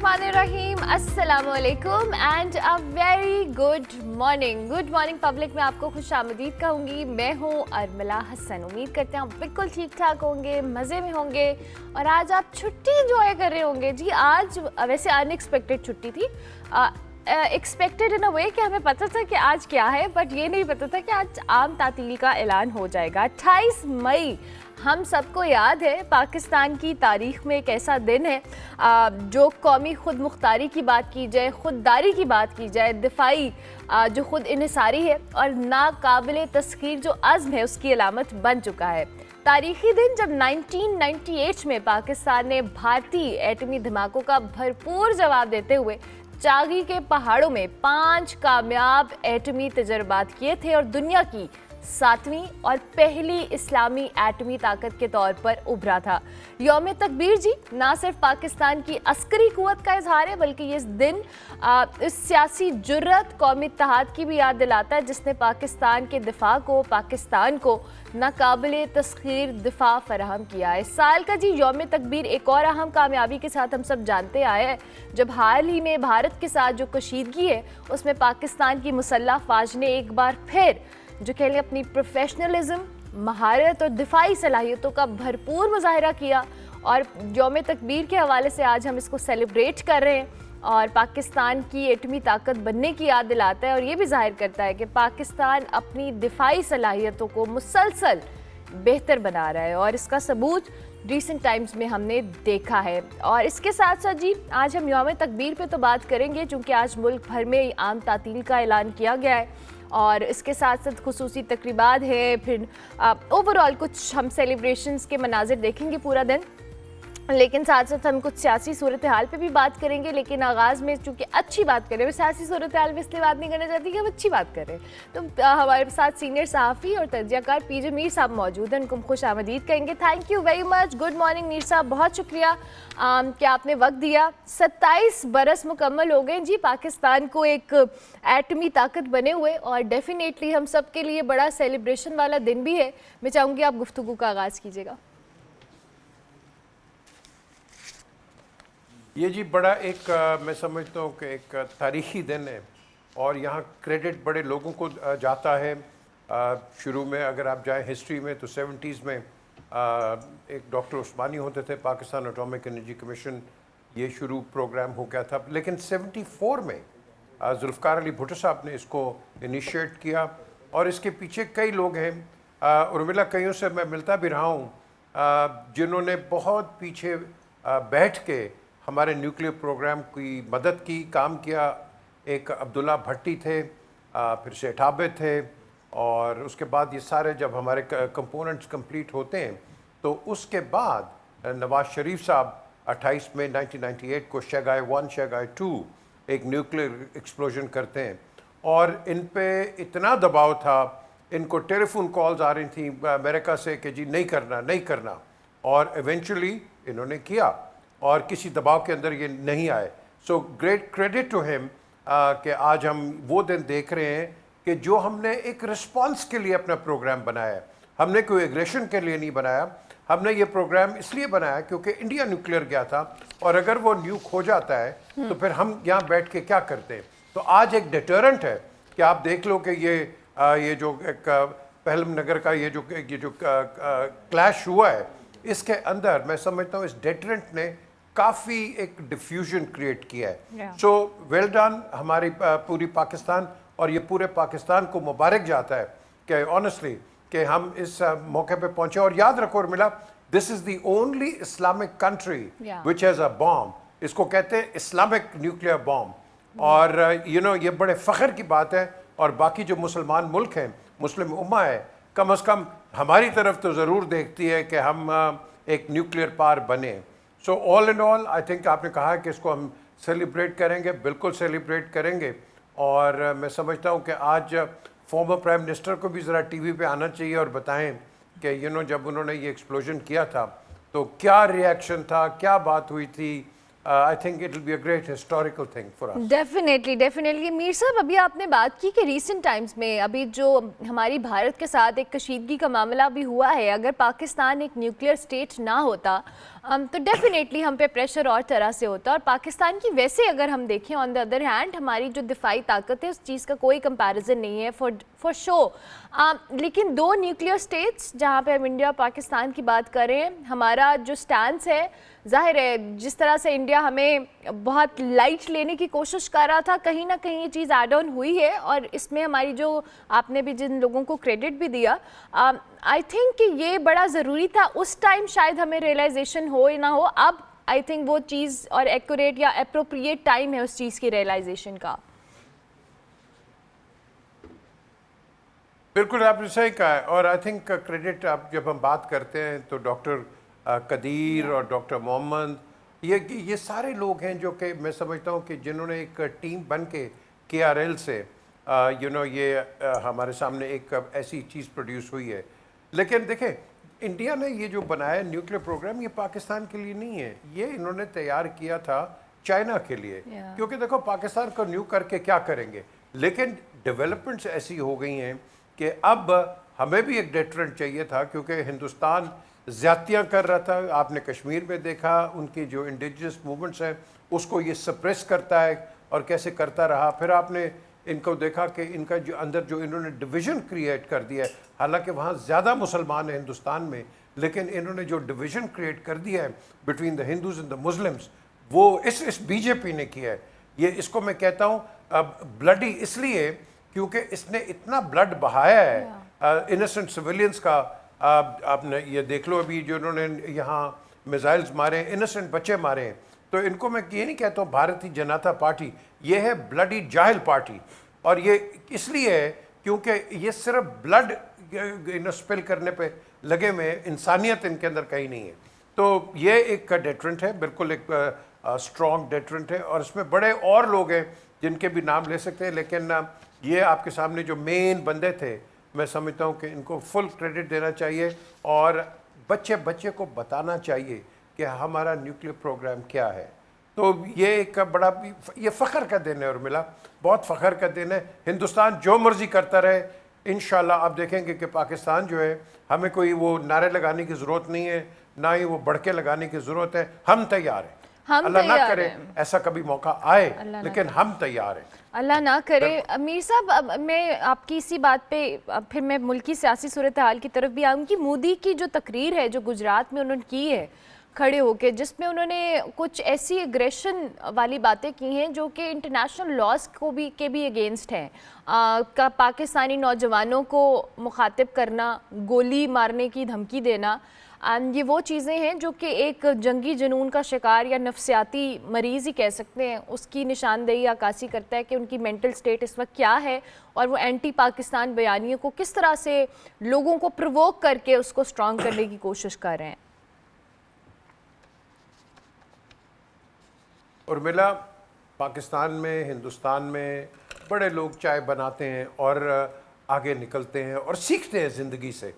बिस्मिल्लाहिर्रहमानिर्रहीम, अस्सलामुअलैकुम and a very good morning. Good morning public में आपको खुशामदीद कहूँगी। मैं हूँ अरमला हसन। उम्मीद करते हैं आप बिल्कुल ठीक ठाक होंगे, मज़े में होंगे और आज आप छुट्टी इंजॉय कर रहे होंगे। जी आज वैसे अनएक्सपेक्टेड छुट्टी थी, एक्सपेक्टेड इन अ वे कि हमें पता था कि आज क्या है, बट ये नहीं पता था कि आज आम तातील का ऐलान हो जाएगा। 28 मई हम सबको याद है, पाकिस्तान की तारीख़ में एक ऐसा दिन है जो कौमी खुद मुख्तारी की बात की जाए, खुददारी की बात की जाए, दिफाई जो खुद इन्हिसारी है और नाकाबिले तस्खीर जो अज़्म है उसकी अलामत बन चुका है। तारीख़ी दिन जब 1998 में पाकिस्तान ने भारतीय एटमी धमाकों का भरपूर जवाब देते हुए चागी के पहाड़ों में 5 कामयाब एटमी तजर्बात किए थे और दुनिया की 7वीं और पहली इस्लामी एटमी ताकत के तौर पर उभरा था। यौम तकबीर जी ना सिर्फ पाकिस्तान की अस्करी कुव्वत का इजहार है, बल्कि इस दिन इस सियासी जुर्रत, कौमी इत्तेहाद की भी याद दिलाता है जिसने पाकिस्तान के दिफा को, पाकिस्तान को नाकाबिले तस्खीर दिफा फराहम किया है। इस साल का जी यौम तकबीर एक और अहम कामयाबी के साथ हम सब जानते आए हैं, जब हाल ही में भारत के साथ जो कशीदगी है उसमें पाकिस्तान की मुसल्लह फ़ौज ने एक बार फिर जो कह लें अपनी प्रोफेशनलिज्म, महारत और दिफाई सलाहियतों का भरपूर मुजाहरा किया और यौम तकबीर के हवाले से आज हम इसको सेलिब्रेट कर रहे हैं और पाकिस्तान की एटमी ताकत बनने की याद दिलाता है और ये भी जाहिर करता है कि पाकिस्तान अपनी दिफाई सलाहियतों को मुसलसल बेहतर बना रहा है और इसका सबूत रिसेंट टाइम्स में हमने देखा है। और इसके साथ साथ जी आज हम यौम तकबीर पे तो बात करेंगे चूँकि आज मुल्क भर में आम तातील का ऐलान किया गया है और इसके साथ साथ खुसूसी तकरीबात है, फिर ओवरऑल कुछ हम सेलिब्रेशंस के मनाजिर देखेंगे पूरा दिन, लेकिन साथ साथ हम कुछ सियासी सूरत हाल पे भी बात करेंगे। लेकिन आगाज़ में चूँकि अच्छी बात करें, मैं सियासी सूरत हाल में इसलिए बात नहीं करना चाहती कि हम अच्छी बात करें, तो हमारे साथ सीनियर सहाफ़ी और तजज़ियाकार पीजे मीर साहब मौजूद हैं, उनको खुश आमदीद कहेंगे। Thank you very much, good morning Mir साहब, बहुत शुक्रिया कि आपने वक्त दिया। 27 बरस मुकम्मल हो गए जी पाकिस्तान को एक एटमी ताकत बने हुए और डेफिनेटली हम सब के लिए बड़ा सेलिब्रेशन वाला दिन भी है। मैं चाहूँगी आप गुफ्तगू का आगाज़ कीजिएगा। ये जी बड़ा एक मैं समझता हूँ कि एक तारीख़ी दिन है और यहाँ क्रेडिट बड़े लोगों को जाता है। शुरू में अगर आप जाएं हिस्ट्री में तो 70s में एक डॉक्टर उस्मानी होते थे, पाकिस्तान एटॉमिक एनर्जी कमीशन, ये शुरू प्रोग्राम हो गया था। लेकिन 74 में जुल्फ़कार अली भुट्टो साहब ने इसको इनिशिएट किया और इसके पीछे कई लोग हैं। उर्मिला, कईयों से मैं मिलता भी रहा हूँ जिन्होंने बहुत पीछे बैठ के हमारे न्यूक्लियर प्रोग्राम की मदद की, काम किया। एक अब्दुल्ला भट्टी थे, फिर शेठ आबिद थे और उसके बाद ये सारे जब हमारे कंपोनेंट्स कंप्लीट होते हैं तो उसके बाद नवाज शरीफ साहब 28 मई 1998 को शगाई 1 शगाई 2 एक न्यूक्लियर एक्सप्लोजन करते हैं और इन पे इतना दबाव था, इनको टेलीफोन कॉल्स आ रही थी अमेरिका से कि जी नहीं करना नहीं करना, और इवेंचुअली इन्होंने किया और किसी दबाव के अंदर ये नहीं आए। So great credit to him कि आज हम वो दिन देख रहे हैं कि जो हमने एक रिस्पांस के लिए अपना प्रोग्राम बनाया है, हमने कोई एग्रेशन के लिए नहीं बनाया। हमने ये प्रोग्राम इसलिए बनाया क्योंकि इंडिया न्यूक्लियर गया था और अगर वो न्यूक हो जाता है तो फिर हम यहाँ बैठ के क्या करते हैं। तो आज एक डिटरेंट है कि आप देख लो कि ये जो एक पहलम नगर का ये जो क्लैश हुआ है, इसके अंदर मैं समझता हूँ इस डिटरेंट ने काफ़ी एक डिफ्यूजन क्रिएट किया है। सो वेल डन हमारी पूरी पाकिस्तान, और ये पूरे पाकिस्तान को मुबारक जाता है कि ऑनेस्टली कि हम इस मौके पे पहुंचे। और याद रखो Urmila, this is the only Islamic country which has a bomb. इसको कहते हैं इस्लामिक न्यूक्लियर बॉम्ब और ये बड़े फ़ख्र की बात है। और बाकी जो मुसलमान मुल्क हैं, मुस्लिम उम्मा है, कम अज़ कम हमारी तरफ तो ज़रूर देखती है कि हम एक न्यूक्लियर पावर बने। So all in all I think आपने कहा कि इसको हम सेलिब्रेट करेंगे, बिल्कुल सेलिब्रेट करेंगे। और मैं समझता हूँ कि आज फॉर्मर प्राइम मिनिस्टर को भी ज़रा टीवी पे आना चाहिए और बताएं कि जब उन्होंने ये एक्सप्लोजन किया था तो क्या रिएक्शन था, क्या बात हुई थी। I think it will be a great historical thing for us. Definitely Mir साहब, अभी आपने बात की कि रीसेंट टाइम्स में अभी जो हमारी भारत के साथ एक कशीदगी का मामला भी हुआ है, अगर पाकिस्तान एक न्यूक्लियर स्टेट ना होता तो डेफिनेटली हम पे प्रेशर और तरह से होता है, और पाकिस्तान की वैसे अगर हम देखें ऑन द अदर हैंड हमारी जो दिफाई ताकत है उस चीज़ का कोई कंपैरिजन नहीं है फॉर शो। लेकिन दो न्यूक्लियर स्टेट्स जहाँ पे हम इंडिया पाकिस्तान की बात करें, हमारा जो स्टैंस है जाहिर है जिस तरह से इंडिया हमें बहुत लाइट लेने की कोशिश कर रहा था, कहीं ना कहीं ये चीज़ ऐड ऑन हुई है, और इसमें हमारी जो आपने भी जिन लोगों को क्रेडिट भी दिया, आई थिंक कि ये बड़ा ज़रूरी था उस टाइम, शायद हमें रियलाइजेशन हो या ना हो, अब आई थिंक वो चीज़ और एक्यूरेट या अप्रोप्रिएट टाइम है उस चीज़ की रियलाइजेशन का। बिल्कुल आपने सही कहा है, और आई थिंक क्रेडिट आप जब हम बात करते हैं तो डॉक्टर कदीर और डॉक्टर मोहम्मद, ये सारे लोग हैं जो कि मैं समझता हूँ कि जिन्होंने एक टीम बन के KRL से ये हमारे सामने एक ऐसी चीज़ प्रोड्यूस हुई है। लेकिन देखें, इंडिया ने ये जो बनाया न्यूक्लियर प्रोग्राम, ये पाकिस्तान के लिए नहीं है, ये इन्होंने तैयार किया था चाइना के लिए। क्योंकि देखो पाकिस्तान को न्यू करके क्या करेंगे, लेकिन डेवलपमेंट्स ऐसी हो गई हैं कि अब हमें भी एक डेटरेंट चाहिए था, क्योंकि हिंदुस्तान ज़्यादतियाँ कर रहा था। आपने कश्मीर में देखा उनकी जो इंडिजिनस मूवमेंट्स हैं उसको ये सप्रेस करता है और कैसे करता रहा। फिर आपने इनको देखा कि इनका जो अंदर जो इन्होंने डिवीज़न क्रिएट कर दिया है, हालांकि वहाँ ज़्यादा मुसलमान हैं हिंदुस्तान में, लेकिन इन्होंने जो डिवीज़न क्रिएट कर दिया है between the Hindus and the Muslims, वो इस बीजेपी ने किया है। ये इसको मैं कहता हूँ ब्लडी इसलिए क्योंकि इसने इतना ब्लड बहाया है इनोसेंट सिविलियंस का। आपने ये देख लो अभी जो इन्होंने यहाँ मिसाइल्स मारे, इनोसेंट बच्चे मारे हैं। तो इनको मैं ये नहीं कहता हूँ भारतीय जनता पार्टी, ये है ब्लडी जाहिल पार्टी, और ये इसलिए है क्योंकि ये सिर्फ ब्लड स्पिल करने पे लगे हुए, इंसानियत इनके अंदर कहीं नहीं है। तो ये एक डेटरेंट है, बिल्कुल एक स्ट्रॉन्ग डेटरेंट है, और इसमें बड़े और लोग हैं जिनके भी नाम ले सकते हैं, लेकिन ये आपके सामने जो मेन बंदे थे, मैं समझता हूँ कि इनको फुल क्रेडिट देना चाहिए, और बच्चे को बताना चाहिए कि हमारा न्यूक्लियर प्रोग्राम क्या है। तो ये एक बड़ा ये फ़ख्र का दिन है, और मिला बहुत फ़ख्र का दिन है। हिंदुस्तान जो मर्ज़ी करता रहे, इंशाल्लाह आप देखेंगे कि पाकिस्तान जो है, हमें कोई वो नारे लगाने की ज़रूरत नहीं है, ना ही वो बड़के लगाने की ज़रूरत है। हम तैयार हैं, अल्लाह ना करे ऐसा कभी मौका आए, लेकिन हम तैयार हैं, अल्लाह ना करे। अमीर साहब, अब मैं आपकी इसी बात पे फिर मैं मुल्की सियासी सूरत हाल की तरफ भी आऊँगी। मोदी की जो तकरीर है जो गुजरात में उन्होंने की है खड़े होके, जिसमें उन्होंने कुछ ऐसी एग्रेशन वाली बातें की हैं जो कि इंटरनेशनल लॉज को भी अगेंस्ट हैं। का पाकिस्तानी नौजवानों को मुखातिब करना, गोली मारने की धमकी देना, ये वो चीज़ें हैं जो कि एक जंगी जुनून का शिकार या नफ्सियाती मरीज़ ही कह सकते हैं, उसकी निशानदेही अक्कासी करता है कि उनकी मेंटल स्टेट इस वक्त क्या है, और वो एंटी पाकिस्तान बयानियों को किस तरह से लोगों को प्रोवोक करके उसको स्ट्रॉन्ग करने की कोशिश कर रहे हैं। और मिला पाकिस्तान में, हिंदुस्तान में बड़े लोग चाय बनाते हैं और आगे निकलते हैं और सीखते हैं ज़िंदगी से।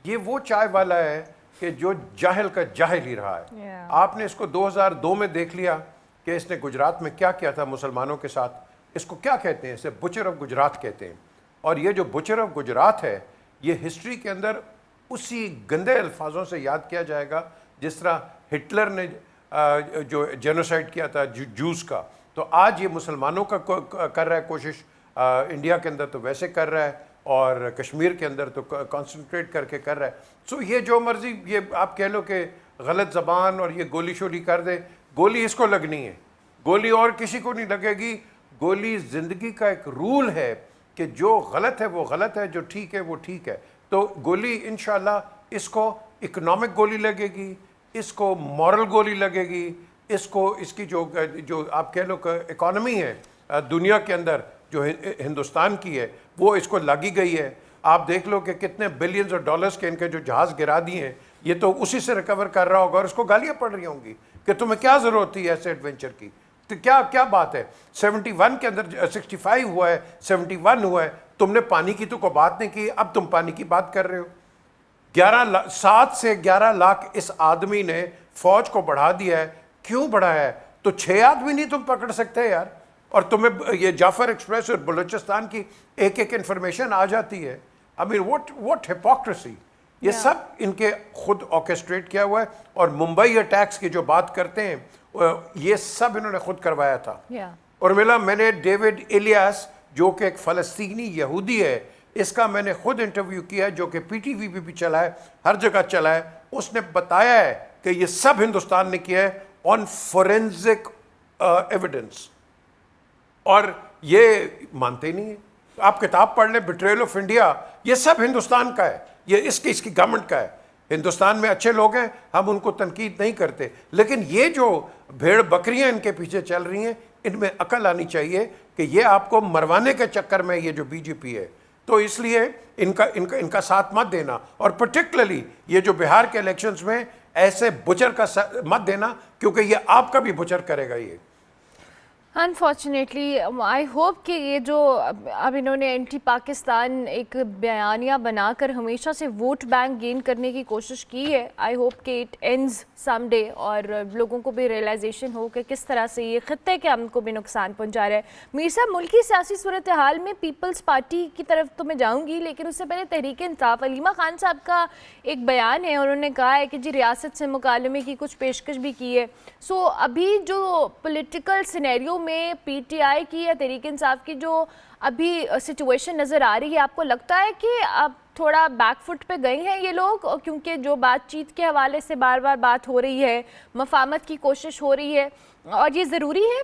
ये वो चाय वाला है कि जो जाहिल का जाहिल ही रहा है। आपने इसको 2002 में देख लिया कि इसने गुजरात में क्या किया था मुसलमानों के साथ। इसको क्या कहते हैं? इसे बुचर ऑफ गुजरात कहते हैं। और ये जो बुचर ऑफ गुजरात है, ये हिस्ट्री के अंदर उसी गंदे अल्फाजों से याद किया जाएगा जिस तरह हिटलर ने जो जेनोसाइड किया था जूस का। तो आज ये मुसलमानों का कर रहा है कोशिश, इंडिया के अंदर तो वैसे कर रहा है, और कश्मीर के अंदर तो कंसंट्रेट करके कर रहा है। सो ये जो मर्जी ये आप कह लो कि गलत ज़बान और ये गोली शोली कर दे, गोली इसको लगनी है, गोली और किसी को नहीं लगेगी। गोली ज़िंदगी का एक रूल है कि जो गलत है वो गलत है, जो ठीक है वो ठीक है। तो गोली इंशाल्लाह इसको इकोनॉमिक गोली लगेगी, इसको मॉरल गोली लगेगी, इसको इसकी जो आप कह लो इकॉनमी है दुनिया के अंदर जो हिंदुस्तान की है वो इसको लगी गई है। आप देख लो कि कितने बिलियंस ऑफ डॉलर्स के इनके जो जहाज़ गिरा दिए हैं, ये तो उसी से रिकवर कर रहा होगा, और इसको गालियाँ पड़ रही होंगी कि तुम्हें क्या ज़रूरत थी ऐसे एडवेंचर की। तो क्या बात है, 71 के अंदर 65 हुआ है, 71 हुआ है, तुमने पानी की तो कोई बात नहीं की, अब तुम पानी की बात कर रहे हो। 7 से 11 लाख इस आदमी ने फौज को बढ़ा दिया है। क्यों बढ़ाया है? तो 6 आदमी नहीं तुम पकड़ सकते यार, और तुम्हें ये जाफर एक्सप्रेस और बलूचिस्तान की एक इंफॉर्मेशन आ जाती है। I mean what hypocrisy. ये सब इनके खुद ऑर्केस्ट्रेट किया हुआ है। और मुंबई अटैक्स की जो बात करते हैं ये सब इन्होंने खुद करवाया था। और मैंने डेविड इलियास जो कि एक फ़लस्तीनी यहूदी है, इसका मैंने खुद इंटरव्यू किया है, जो कि पीटीवी पे भी चला है, हर जगह चला है। उसने बताया है कि ये सब हिंदुस्तान ने किया है ऑन फोरेंसिक एविडेंस, और ये मानते ही नहीं है। आप किताब पढ़ लें, बिट्रेयल ऑफ इंडिया, ये सब हिंदुस्तान का है, ये इसकी गवर्नमेंट का है। हिंदुस्तान में अच्छे लोग हैं, हम उनको तनकीद नहीं करते, लेकिन ये जो भेड़ बकरियां इनके पीछे चल रही हैं, इनमें अकल आनी चाहिए कि ये आपको मरवाने के चक्कर में ये जो बीजेपी है, तो इसलिए इनका साथ मत देना। और पर्टिकुलरली ये जो बिहार के इलेक्शंस में ऐसे बुचर का मत देना, क्योंकि ये आपका भी बुचर करेगा ये। अनफॉर्चुनेटली आई होप कि ये जो अब इन्होंने एंटी पाकिस्तान एक बयानिया बनाकर हमेशा से वोट बैंक गेन करने की कोशिश की है, आई होप कि इट एंड्स समडे और लोगों को भी रियलाइजेशन हो कि किस तरह से ये खत्ते के अमन को भी नुकसान पहुंचा रहा है। मीर साहब, मुल्की सियासी सूरत हाल में पीपल्स पार्टी की तरफ तो मैं जाऊँगी, लेकिन उससे पहले तहरीक इंसाफ, अलीमा खान साहब का एक बयान है, उन्होंने कहा है कि जी रियासत से मुकालमे की कुछ पेशकश भी की है। सो अभी जो पॉलिटिकल सिनेरियो में पीटीआई की या तहरीक इंसाफ की जो अभी सिचुएशन नज़र आ रही है, आपको लगता है कि अब थोड़ा बैकफुट पे गए हैं ये लोग? क्योंकि जो बातचीत के हवाले से बार बार बात हो रही है, मफामत की कोशिश हो रही है, और ये ज़रूरी है।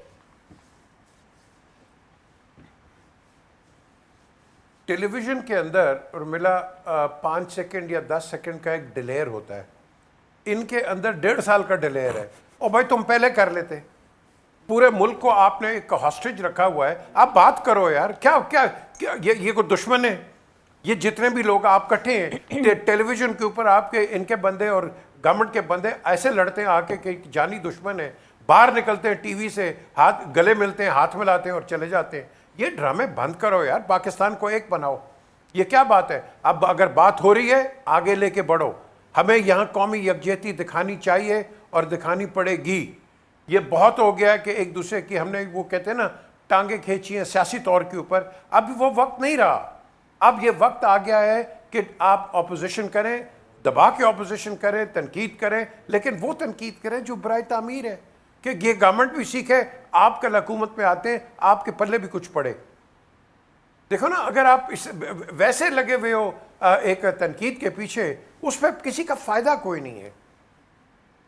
टेलीविज़न के अंदर उर्मिला 5 सेकंड या 10 सेकंड का एक डिलेयर होता है, इनके अंदर 1.5 साल का डिलेयर है। और भाई तुम पहले कर लेते, पूरे मुल्क को आपने एक हॉस्टेज रखा हुआ है, आप बात करो यार। क्या क्या क्या ये कोई दुश्मन है? ये जितने भी लोग आप इकट्ठे हैं टेलीविजन के ऊपर, आपके इनके बंदे और गवर्नमेंट के बंदे ऐसे लड़ते हैं आके कि जानी दुश्मन है, बाहर निकलते हैं टीवी से, हाथ गले मिलते हैं, हाथ मिलाते हैं और चले जाते हैं। ये ड्रामे बंद करो यार, पाकिस्तान को एक बनाओ। ये क्या बात है? अब अगर बात हो रही है, आगे लेके बढ़ो। हमें यहाँ कौमी यकजहती दिखानी चाहिए और दिखानी पड़ेगी। ये बहुत हो गया है कि एक दूसरे की हमने, वो कहते हैं ना, टांगे खींची हैं सियासी तौर के ऊपर। अब वो वक्त नहीं रहा। अब ये वक्त आ गया है कि आप ऑपोजिशन करें, दबा के ऑपोजिशन करें, तनकीद करें, लेकिन वो तनकीद करें जो बराए तामीर है, कि ये गवर्नमेंट भी सीखे, आप कल हुकूमत में आते हैं, आपके पल्ले भी कुछ पड़े। देखो ना, अगर आप इस वैसे लगे हुए हो एक तनकीद के पीछे, उस पर किसी का फ़ायदा कोई नहीं है।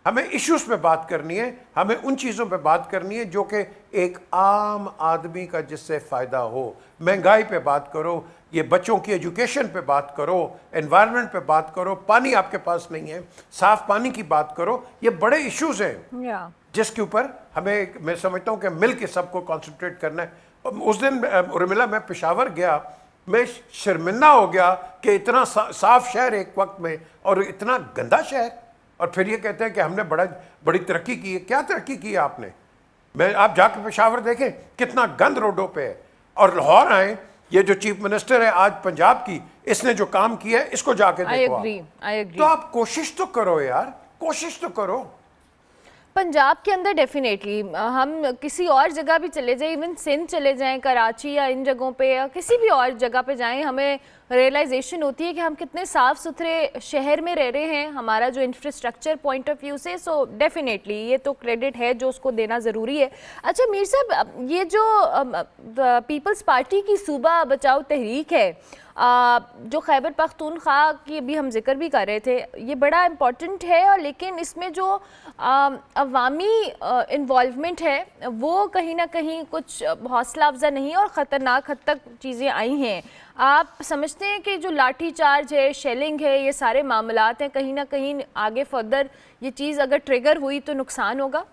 हमें इश्यूज पे बात करनी है, हमें उन चीज़ों पे बात करनी है जो कि एक आम आदमी का जिससे फ़ायदा हो। महंगाई पे बात करो, ये बच्चों की एजुकेशन पे बात करो, एनवायरनमेंट पे बात करो, पानी आपके पास नहीं है, साफ़ पानी की बात करो। ये बड़े इश्यूज हैं जिसके ऊपर हमें, मैं समझता हूँ कि मिल के सबको कॉन्सेंट्रेट करना है। उस दिन उर्मिला मैं पेशावर गया, मैं शर्मिंदा हो गया कि इतना साफ शहर एक वक्त में और इतना गंदा शहर, और फिर ये कहते हैं कि हमने बड़ी तरक्की की है। क्या तरक्की की है आपने? आप जाके पेशावर देखें कितना गंद रोडों पे है। और लाहौर आए, ये जो चीफ मिनिस्टर है आज पंजाब की, इसने जो काम किया है इसको जाके देखो। I agree. तो आप कोशिश तो करो यार, कोशिश तो करो। पंजाब के अंदर डेफिनेटली हम किसी और जगह भी चले जाएं, इवन सिंध चले जाएं, कराची या इन जगहों पे या किसी भी और जगह पे जाएं, हमें रियलाइजेशन होती है कि हम कितने साफ़ सुथरे शहर में रह रहे हैं, हमारा जो इंफ्रास्ट्रक्चर पॉइंट ऑफ व्यू से। सो डेफिनेटली ये तो क्रेडिट है जो उसको देना ज़रूरी है। अच्छा मीर साहब, ये जो पीपल्स पार्टी की सूबा बचाओ तहरीक है, जो खैबर पख्तूनख्वा की अभी हम जिक्र भी कर रहे थे, ये बड़ा इम्पॉर्टेंट है, और लेकिन इसमें जो अवामी इन्वॉल्वमेंट है वो कहीं ना कहीं कुछ हौसला अफजा नहीं है और ख़तरनाक हद तक चीज़ें आई हैं। आप समझते हैं कि जो लाठी चार्ज है, शेलिंग है, ये सारे मामलात हैं, कहीं ना कहीं आगे फर्दर ये चीज़ अगर ट्रिगर हुई तो नुकसान होगा?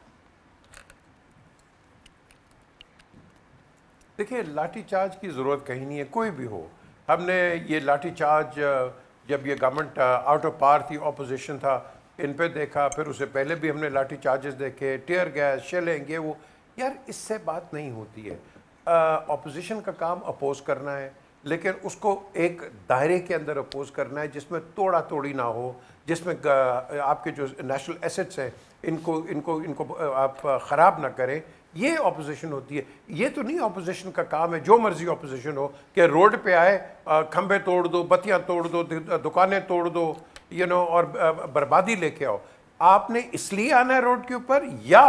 देखिए, लाठी चार्ज की ज़रूरत कहीं नहीं है, कोई भी हो। हमने ये लाठी चार्ज जब ये गवर्नमेंट आउट ऑफ पावर थी, ऑपोजिशन था, इन पे देखा, फिर उससे पहले भी हमने लाठी चार्जेस देखे, टीयर गैस, शेलिंग, ये वो। यार इससे बात नहीं होती है। ऑपोजिशन का काम अपोज करना है, लेकिन उसको एक दायरे के अंदर अपोज करना है जिसमें तोड़ा तोड़ी ना हो, जिसमें आपके जो नेशनल एसेट्स हैं इनको इनको इनको आप ख़राब ना करें, ये ऑपोजिशन होती है। ये तो नहीं ऑपोजिशन का काम है जो मर्जी ऑपोजिशन हो कि रोड पे आए, खंबे तोड़ दो, बत्तियां तोड़ दो, दुकानें तोड़ दो, और बर्बादी लेके आओ। आपने इसलिए आना है रोड के ऊपर, या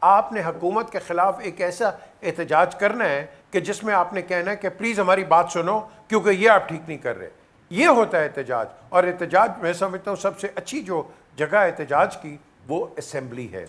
आपने हुकूमत के ख़िलाफ़ एक ऐसा एहतजाज करना है कि जिसमें आपने कहना है कि प्लीज़ हमारी बात सुनो क्योंकि ये आप ठीक नहीं कर रहे। ये होता है एहतजाज। और एहतजाज मैं समझता हूँ सबसे अच्छी जो जगह एहतजाज की वो असेंबली है।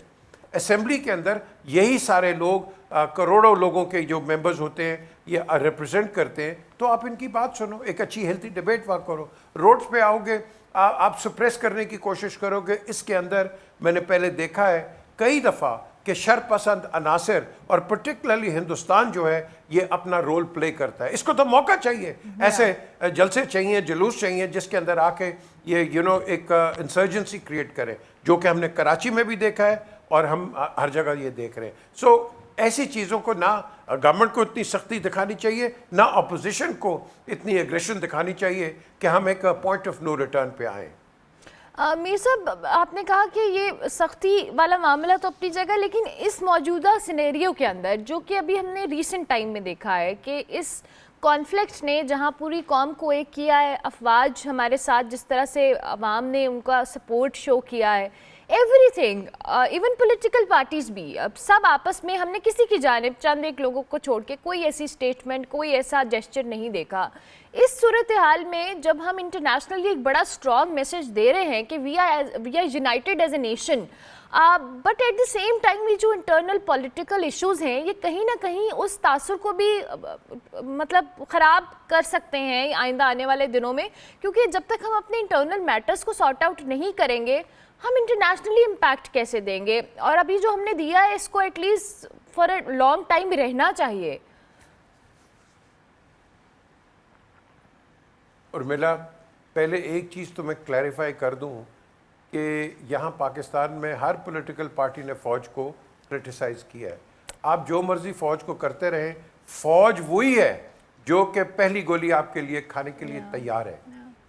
असेंबली के अंदर यही सारे लोग, करोड़ों लोगों के जो मेंबर्स होते हैं, ये रिप्रेजेंट करते हैं। तो आप इनकी बात सुनो, एक अच्छी हेल्थी डिबेट वहाँ करो। रोड्स पे आओगे, आप सप्रेस करने की कोशिश करोगे। इसके अंदर मैंने पहले देखा है कई दफ़ा कि शरपसंद अनासर और पर्टिकुलरली हिंदुस्तान जो है ये अपना रोल प्ले करता है। इसको तो मौका चाहिए, ऐसे जलसे चाहिए, जुलूस चाहिए जिसके अंदर आके ये एक इंसर्जेंसी क्रिएट करे, जो कि हमने कराची में भी देखा है और हम हर जगह ये देख रहे हैं। सो ऐसी चीज़ों को ना गवर्नमेंट को इतनी सख्ती दिखानी चाहिए, ना अपोजिशन को इतनी एग्रेशन दिखानी चाहिए कि हम एक पॉइंट ऑफ नो रिटर्न पे आएँ। मीर साहब, आपने कहा कि ये सख्ती वाला मामला तो अपनी जगह, लेकिन इस मौजूदा सिनेरियो के अंदर जो कि अभी हमने रीसेंट टाइम में देखा है कि इस कॉन्फ्लिक्ट ने जहां पूरी कौम को एक किया है, अफवाज हमारे साथ जिस तरह से अवाम ने उनका सपोर्ट शो किया है, एवरीथिंग, इवन पॉलिटिकल पार्टीज़ भी, अब सब आपस में, हमने किसी की जानिब चंद एक लोगों को छोड़ के कोई ऐसी स्टेटमेंट, कोई ऐसा जेस्चर नहीं देखा। इस सूरत हाल में जब हम इंटरनेशनली एक बड़ा स्ट्रॉन्ग मैसेज दे रहे हैं कि we are united as a nation, but at the same time ये जो इंटरनल पॉलिटिकल इश्यूज़ हैं ये कहीं ना कहीं उस तासुर को भी मतलब ख़राब कर सकते हैं आइंदा आने वाले दिनों में, क्योंकि जब तक हम अपने इंटरनल मैटर्स को सॉर्ट आउट नहीं करेंगे हम इंटरनेशनली इम्पैक्ट कैसे देंगे। और अभी जो हमने दिया है इसको at least for a long time रहना चाहिए। और मिला, पहले एक चीज़ तो मैं क्लैरिफाई कर दूं कि यहाँ पाकिस्तान में हर पॉलिटिकल पार्टी ने फ़ौज को क्रिटिसाइज़ किया है। आप जो मर्ज़ी फ़ौज को करते रहें, फ़ौज वही है जो कि पहली गोली आपके लिए खाने के लिए तैयार है।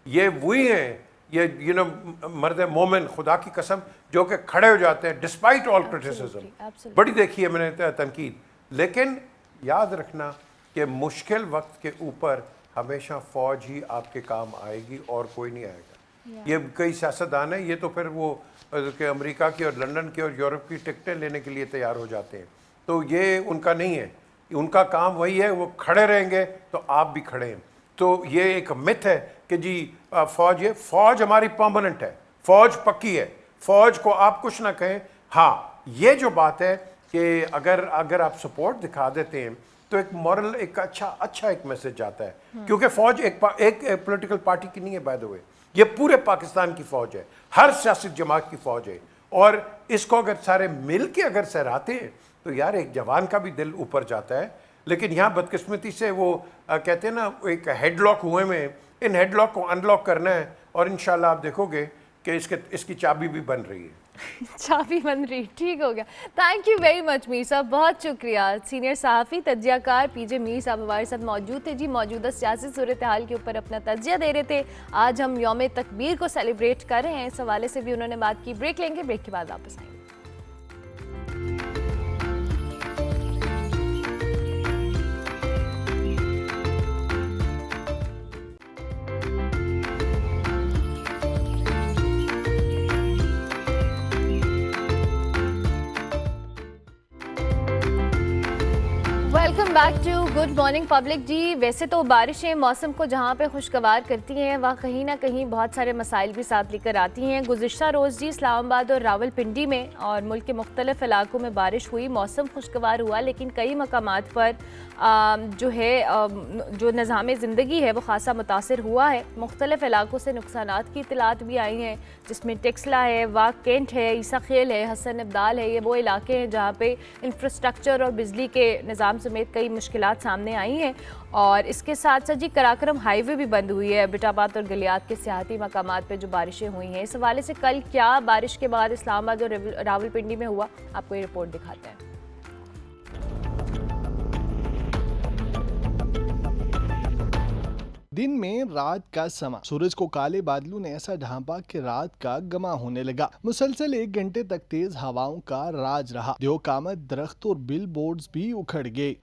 ये वही हैं, ये मर्द मोमिन, खुदा की कसम, जो कि खड़े हो जाते हैं डिस्पाइट ऑल क्रिटिसिज्म। बड़ी देखी है मैंने तनकीद, लेकिन याद रखना कि मुश्किल वक्त के ऊपर हमेशा फ़ौज ही आपके काम आएगी और कोई नहीं आएगा। ये कई सियासतदान हैं, ये तो फिर वो कि अमेरिका की और लंदन की और यूरोप की टिकटें लेने के लिए तैयार हो जाते हैं, तो ये उनका नहीं है। उनका काम वही है, वो खड़े रहेंगे तो आप भी खड़े हैं। तो ये एक मिथ है कि जी फ़ौज हमारी परमानेंट है, फ़ौज पक्की है, फ़ौज को आप कुछ ना कहें। हाँ, ये जो बात है कि अगर आप सपोर्ट दिखा देते हैं तो एक मॉरल, एक अच्छा एक मैसेज जाता है, क्योंकि फ़ौज एक पॉलिटिकल पार्टी की नहीं है, बाय द वे, ये पूरे पाकिस्तान की फ़ौज है, हर सियासी जमात की फ़ौज है। और इसको अगर सारे मिल के अगर सहराते हैं तो यार एक जवान का भी दिल ऊपर जाता है। लेकिन यहाँ बदकिस्मती से वो कहते हैं ना, एक हेडलॉक हुए में, इन हेडलॉक को अनलॉक करना है और इंशाल्लाह आप देखोगे कि इसकी चाबी भी बन रही है। चाबी बन रही, ठीक हो गया। Thank you very much Mir साहब, बहुत शुक्रिया। सीनियर सहाफ़ी तज्जियाकार पीजे मीर साहब हमारे साथ मौजूद थे जी, मौजूदा सियासी सूरत हाल के ऊपर अपना तज्जिया दे रहे थे। आज हम यौम तकबीर को सेलिब्रेट कर रहे हैं, इस हवाले से भी उन्होंने बात की। ब्रेक लेंगे, ब्रेक के बाद वापस आएंगे। Welcome back to good morning public जी। वैसे तो बारिशें मौसम को जहाँ पे खुशगवार करती हैं वहाँ कहीं ना कहीं बहुत सारे मसाइल भी साथ लेकर आती हैं। गुज़िश्ता रोज़ जी इस्लामाबाद और रावलपिंडी में और मुल्क के मुख्तलिफ इलाकों में बारिश हुई, मौसम खुशगवार हुआ, लेकिन कई मकामात पर जो निज़ाम ज़िंदगी है वो ख़ासा मुतासर हुआ है। मुख्तलिफ इलाकों से नुकसानात की इतलात भी आई हैं, जिसमें टेक्सला है, वाक कैंट है, ईसा खेल है, हसन अब्दाल है। ये वो इलाके हैं जहाँ पे इंफ्रास्ट्रक्चर और बिजली के निज़ाम समेत कई मुश्किलात सामने आई हैं। और इसके साथ साथ जी कराक्रम हाईवे भी बंद हुई है। बिटाबाद और गलियात के सियाहती मकामात पे जो बारिशें हुई हैं, इस हवाले से कल क्या बारिश के बाद इस्लामाबाद और रावलपिंडी में हुआ, आपको ये रिपोर्ट दिखाते हैं। दिन में रात का समा, सूरज को काले बादलों ने ऐसा ढांपा कि रात का गमा होने लगा। मुसलसल 1 घंटे तक तेज हवाओं का राज रहा। देवकामत, दरख्त और बिल बोर्ड्स भी उखड़ गए।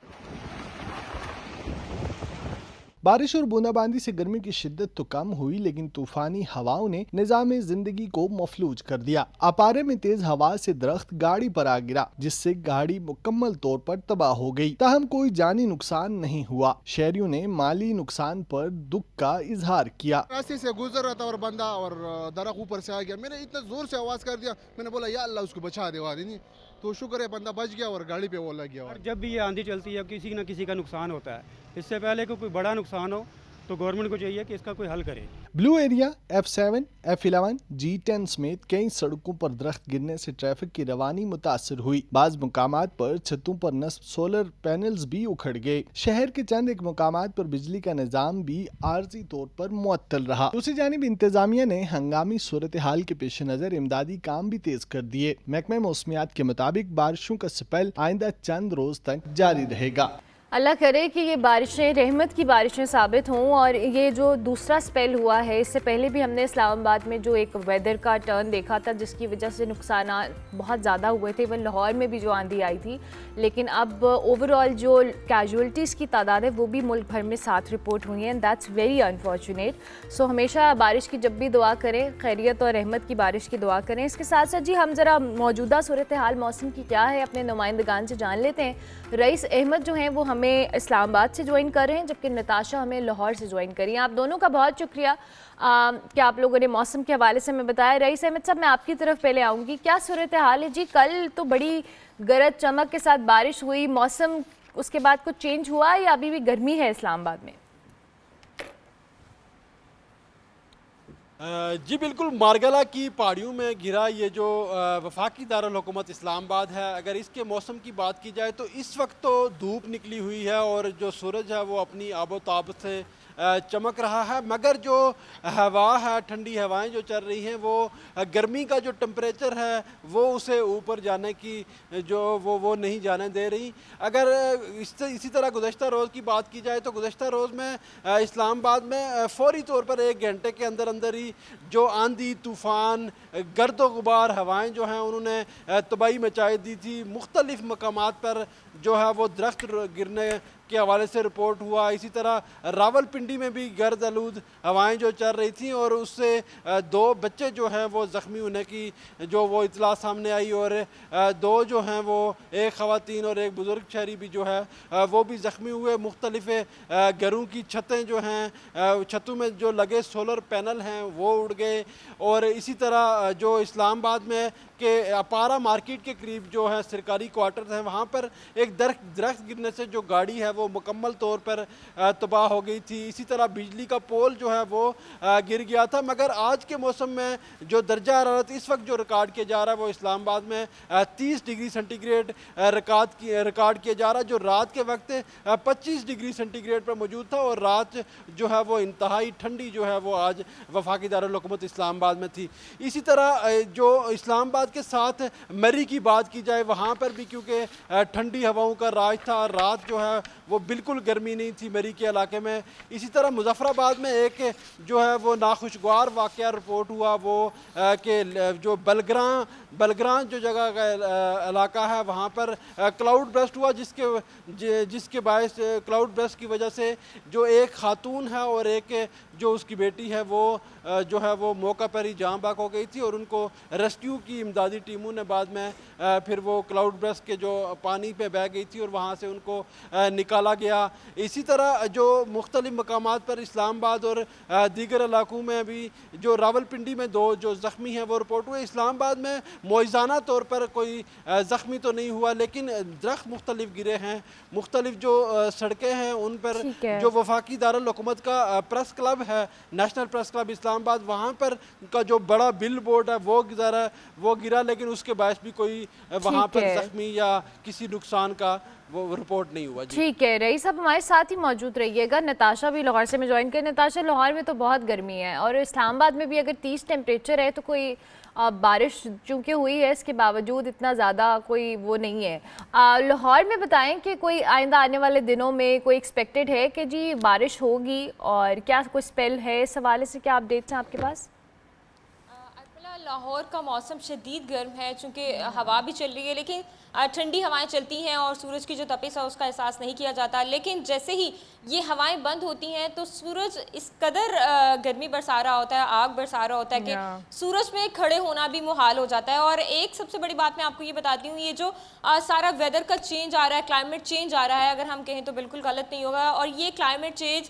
बारिश और बूंदाबांदी से गर्मी की शिद्दत तो कम हुई, लेकिन तूफानी हवाओं ने निजाम जिंदगी को मफलूज कर दिया। अपारे में तेज हवा से दरख्त गाड़ी पर आ गिरा, जिससे गाड़ी मुकम्मल तौर पर तबाह हो गई। ताहम कोई जानी नुकसान नहीं हुआ। शहरियों ने माली नुकसान पर दुख का इजहार किया। रास्ते से गुजर रहा था और बंदा और दरख्त ऊपर से आ गया। मैंने इतना जोर से आवाज कर दिया, मैंने बोला या अल्लाह उसको बचा दे। नहीं तो शुक्र है बंदा बच गया और गाड़ी पे वो लग गया। और जब भी ये आंधी चलती है किसी न किसी का नुकसान होता है। इससे पहले कि कोई बड़ा नुकसान हो तो गवर्नमेंट को चाहिए कि इसका कोई हल करे। Blue area, F7, F11, G10 समेत कई सड़कों पर दरख्त गिरने से ट्रैफिक की रवानी मुतासर हुई। बाज मुकामात पर छतों पर नस्ब सोलर पैनल्स भी उखड़ गए। शहर के चंद एक मुकामात पर बिजली का निजाम भी आर्जी तौर पर मुअत्तल रहा। दूसरी जानिब इंतजामिया ने हंगामी सूरत हाल के पेश नजर इमदादी काम भी तेज कर दिए। महकमे मौसमियात के मुताबिक बारिशों का स्पेल आइंदा चंद रोज तक जारी रहेगा। अल्लाह करे कि ये बारिशें रहमत की बारिशें साबित हों। और ये जो दूसरा स्पेल हुआ है, इससे पहले भी हमने इस्लामाबाद में जो एक वेदर का टर्न देखा था, जिसकी वजह से नुकसान बहुत ज़्यादा हुए थे। इवन लाहौर में भी जो आंधी आई थी। लेकिन अब ओवरऑल जो कैजुअल्टीज़ की तादाद है वो भी मुल्क भर में 7 रिपोर्ट हुई हैं। That's very unfortunate. सो हमेशा बारिश की जब भी दुआ करें, खैरियत और रहमत की बारिश की दुआ करें। इसके साथ साथ जी हम ज़रा मौजूदा सूरत हाल मौसम की क्या है अपने नुमाइंदगान से जान लेते हैं। रईस अहमद जो हैं वो हमें इस्लामाबाद से ज्वाइन कर रहे हैं, जबकि नताशा हमें लाहौर से ज्वाइन करी हैं। आप दोनों का बहुत शुक्रिया कि आप लोगों ने मौसम के हवाले से हमें बताया। रईस अहमद साहब, मैं आपकी तरफ पहले आऊँगी। क्या सूरत हाल है जी? कल तो बड़ी गरज चमक के साथ बारिश हुई, मौसम उसके बाद कुछ चेंज हुआ या अभी भी गर्मी है इस्लामाबाद में? जी बिल्कुल, मारगला की पहाड़ियों में घिरा ये जो वफाकी दारुल हुकूमत इस्लामाबाद है, अगर इसके मौसम की बात की जाए तो इस वक्त तो धूप निकली हुई है और जो सूरज है वो अपनी आबोताब से चमक रहा है। मगर जो हवा है, ठंडी हवाएं जो चल रही हैं, वो गर्मी का जो टेम्परेचर है वो उसे ऊपर जाने की जो वो नहीं जाने दे रही। अगर इसी तरह गुज़श्ता रोज़ की बात की जाए तो गुज़श्ता रोज़ में इस्लामाबाद में फौरी तौर पर 1 घंटे के अंदर अंदर ही जो आंधी, तूफ़ान, गर्द गुबार हवाएं जो हैं उन्होंने तबाही मचाई दी थी। मुख्तलिफ़ मकामात पर जो है वो दरख्त गिरने के हवाले से रिपोर्ट हुआ। इसी तरह रावलपिंडी में भी गर्द आलूद हवाएं जो चल रही थी और उससे 2 बच्चे जो हैं वो ज़ख्मी होने की जो वो इतला सामने आई और 2 जो हैं वो एक ख़वातीन और एक बुज़ुर्ग शहरी भी जो है वो भी ज़ख्मी हुए। मुख्तलिफ़ घरों की छतें जो हैं, छतों में जो लगे सोलर पैनल हैं वो उड़ गए। और इसी तरह जो इस्लामाबाद में के अपारा मार्केट के करीब जो है सरकारी क्वार्टर्स हैं, वहाँ पर एक दरख्त गिरने से जो गाड़ी है वो मुकम्मल तौर पर तबाह हो गई थी। इसी तरह बिजली का पोल जो है वो गिर गया था। मगर आज के मौसम में जो दर्जा हरारत इस वक्त जो रिकॉर्ड किया जा रहा है वो इस्लामाबाद में 30 डिग्री सेंटीग्रेड रिकॉर्ड किया जा रहा है, जो रात के वक्त 25 डिग्री सेंटीग्रेड पर मौजूद था। और रात जो है वो इंतहाई ठंडी जो है वो आज वफाकी दारुल हुकूमत इस्लामाबाद में थी। इसी तरह जो इस्लामाबाद के साथ मरी की बात की जाए, वहाँ पर भी क्योंकि ठंडी हवाओं का राज था, रात जो है वो बिल्कुल गर्मी नहीं थी मरी के इलाके में। इसी तरह मुजफ्फराबाद में एक जो है वो नाखुशगवार वाक़या रिपोर्ट हुआ, वो कि जो बलग्रां जो जगह का इलाका है वहाँ पर क्लाउड बर्स्ट हुआ, जिसके बायस क्लाउड बर्स्ट की वजह से जो एक खातून है और एक जो उसकी बेटी है वो जो है वो मौका पर ही जान बाक हो गई थी और उनको रेस्क्यू की इमदादी टीमों ने बाद में फिर वो क्लाउड बर्स्ट के जो पानी पे बह गई थी और वहाँ से उनको निकाला गया। इसी तरह जो मुख्तलिफ मकामात पर इस्लामाबाद और दीगर इलाकों में भी जो रावलपिंडी में 2 जो ज़ख्मी हैं वो रिपोर्ट हुए। इस्लामाबाद में मुआज़ाना तौर पर कोई ज़ख्मी तो नहीं हुआ, लेकिन दरख्त मुख्तलिफ गिरे हैं। मुख्तलिफ जो सड़कें हैं उन पर जो वफाकी दारुल हुकूमत का प्रेस क्लब है, नेशनल प्रेस क्लब इस्लामाबाद, वहाँ पर का जो बड़ा बिल बोर्ड है वो गिरा गिरा, लेकिन उसके बायस भी कोई वहाँ ठीक पर है। जख्मी या किसी नुकसान का वो रिपोर्ट नहीं हुआ जी। ठीक है, रईस साहब हमारे साथ ही मौजूद रहिएगा। नताशा भी लाहौर से में ज्वाइन कर। नताशा, लाहौर में तो बहुत गर्मी है और इस्लामाबाद में भी अगर 30 टेम्परेचर है तो कोई बारिश चूँकि हुई है इसके बावजूद इतना ज़्यादा कोई वो नहीं है। लाहौर में बताएं कि कोई आइंदा आने वाले दिनों में कोई एक्सपेक्टेड है कि जी बारिश होगी और क्या कोई स्पेल है, इस हवाले से क्या अपडेट्स हैं आपके पास? अरपला, लाहौर का मौसम शदीद गर्म है चूँकि हवा भी चल रही है, लेकिन ठंडी हवाएं चलती हैं और सूरज की जो तपिश है उसका एहसास नहीं किया जाता। लेकिन जैसे ही ये हवाएं बंद होती हैं तो सूरज इस कदर गर्मी बरसा रहा होता है, आग बरसा रहा होता है कि सूरज में खड़े होना भी मुहाल हो जाता है। और एक सबसे बड़ी बात मैं आपको ये बताती हूँ, ये जो सारा वेदर का चेंज आ रहा है, क्लाइमेट चेंज आ रहा है, अगर हम कहें तो बिल्कुल गलत नहीं होगा। और ये क्लाइमेट चेंज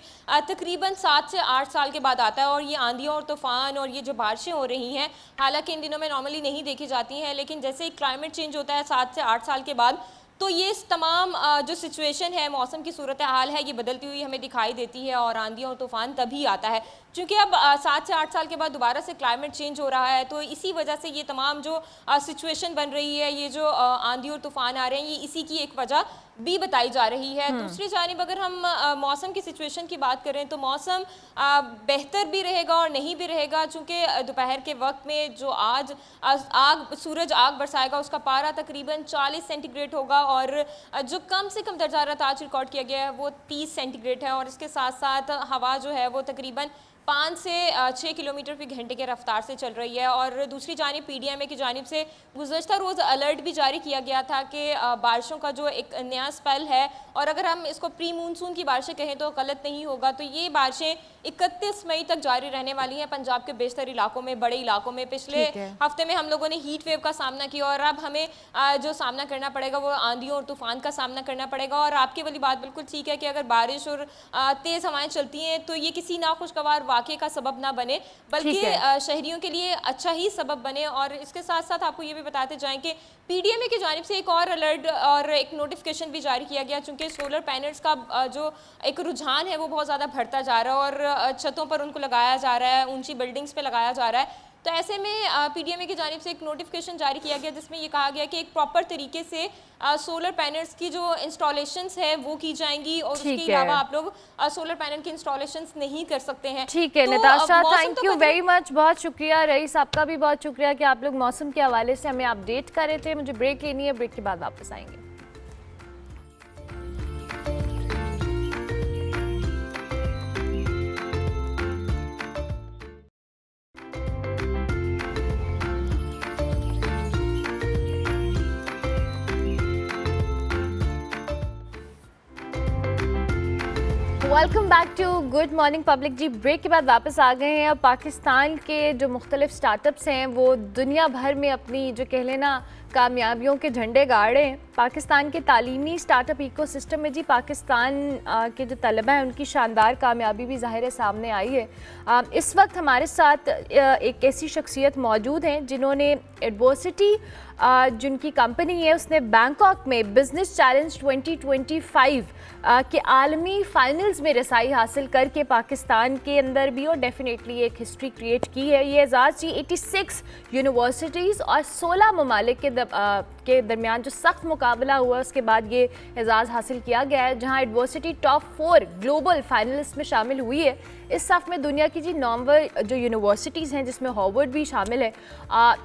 तकरीबन 7 से 8 साल के बाद आता है और ये आंधियाँ और तूफान और ये जो बारिशें हो रही हैं, हालांकि इन दिनों में नॉर्मली नहीं देखी जाती हैं, लेकिन जैसे ही क्लाइमेट चेंज होता है 7 से 8 साल के बाद, तो ये तमाम जो सिचुएशन है, मौसम की सूरत हाल है, ये बदलती हुई हमें दिखाई देती है और आंधियाँ और तूफान तभी आता है क्योंकि अब 7 से 8 साल के बाद दोबारा से क्लाइमेट चेंज हो रहा है। तो इसी वजह से ये तमाम जो सिचुएशन बन रही है, ये जो आंधी और तूफान आ रहे हैं, ये इसी की एक वजह भी बताई जा रही है। दूसरी जानिब अगर हम मौसम की सिचुएशन की बात करें तो मौसम बेहतर भी रहेगा और नहीं भी रहेगा, चूँकि दोपहर के वक्त में जो आज सूरज आग बरसाएगा उसका पारा तकरीबन 40 सेंटीग्रेड होगा और जो कम से कम दर्जा हरारत आज रिकॉर्ड किया गया है वो 30 सेंटीग्रेड है। और इसके साथ साथ हवा जो है वो तकरीबन 5 से 6 किलोमीटर फी घंटे के रफ्तार से चल रही है। और दूसरी जानिब PDMA की जानिब से गुज़श्ता रोज़ अलर्ट भी जारी किया गया था कि बारिशों का जो एक नया स्पेल है, और अगर हम इसको प्री मानसून की बारिशें कहें तो गलत नहीं होगा, तो ये बारिशें 31 मई तक जारी रहने वाली हैं पंजाब के बेशतर इलाकों में, बड़े इलाकों में। पिछले हफ्ते में हम लोगों ने हीट वेव का सामना किया और अब हमें जो सामना करना पड़ेगा वो आंधियों और तूफान का सामना करना पड़ेगा। और आपकी वाली बात बिल्कुल ठीक है कि अगर बारिश और तेज़ हवाएं चलती हैं तो ये किसी नाखुशगवार वाक़े का सबब ना बने, बल्कि शहरियों के लिए अच्छा ही सबब बने। और इसके साथ साथ आपको ये भी बताते जाएं कि PDMA की जानिब से एक और अलर्ट और एक नोटिफिकेशन भी जारी किया गया, चूँकि सोलर पैनल्स का जो एक रुझान है वो बहुत ज़्यादा बढ़ता जा रहा है और छतों पर उनको लगाया जा रहा है, ऊंची बिल्डिंग्स पे लगाया जा रहा है। तो ऐसे में PDMA की जानिब से एक नोटिफिकेशन जारी किया गया जिसमें ये कहा गया कि एक प्रॉपर तरीके से सोलर पैनल्स की जो इंस्टॉलेशंस है वो की जाएंगी और उसके अलावा आप लोग सोलर पैनल की इंस्टॉलेशंस नहीं कर सकते हैं। ठीक है Natasha, thank you very much, बहुत शुक्रिया। रईस आपका भी बहुत शुक्रिया कि आप लोग मौसम के हवाले से हमें अपडेट कर रहे थे। मुझे ब्रेक लेनी है, ब्रेक के बाद वापस आएंगे। Welcome back to good morning public. जी ब्रेक के बाद वापस आ गए हैं। अब पाकिस्तान के जो मुख्तलिफ स्टार्टअप्स हैं वो दुनिया भर में अपनी जो कह लेना कामयाबियों के झंडे गाड़ रहे हैं। पाकिस्तान के तालीमी स्टार्टअप इकोसिस्टम में जी पाकिस्तान के जो तलबा हैं उनकी शानदार कामयाबी भी ज़ाहिर सामने आई है। इस वक्त हमारे साथ एक ऐसी शख्सियत मौजूद हैं जिन्होंने एडवर्सिटी जिनकी कंपनी है उसने बैंकॉक में बिजनेस चैलेंज 2025 के आलमी फाइनल्स में रसाई हासिल करके पाकिस्तान के अंदर भी और डेफिनेटली एक हिस्ट्री क्रिएट की है। ये एजाज़ जी 86 यूनिवर्सिटीज़ और 16 ममालिक के दरमियान जो सख्त मुकाबला हुआ उसके बाद ये एजाज़ हासिल किया गया है, जहाँ एडवर्सिटी टॉप 4 ग्लोबल फाइनलिस्ट में शामिल हुई है। इस सफ़ में दुनिया की जी नॉम्बर जो यूनिवर्सिटीज़ हैं जिसमें हार्वर्ड भी शामिल है,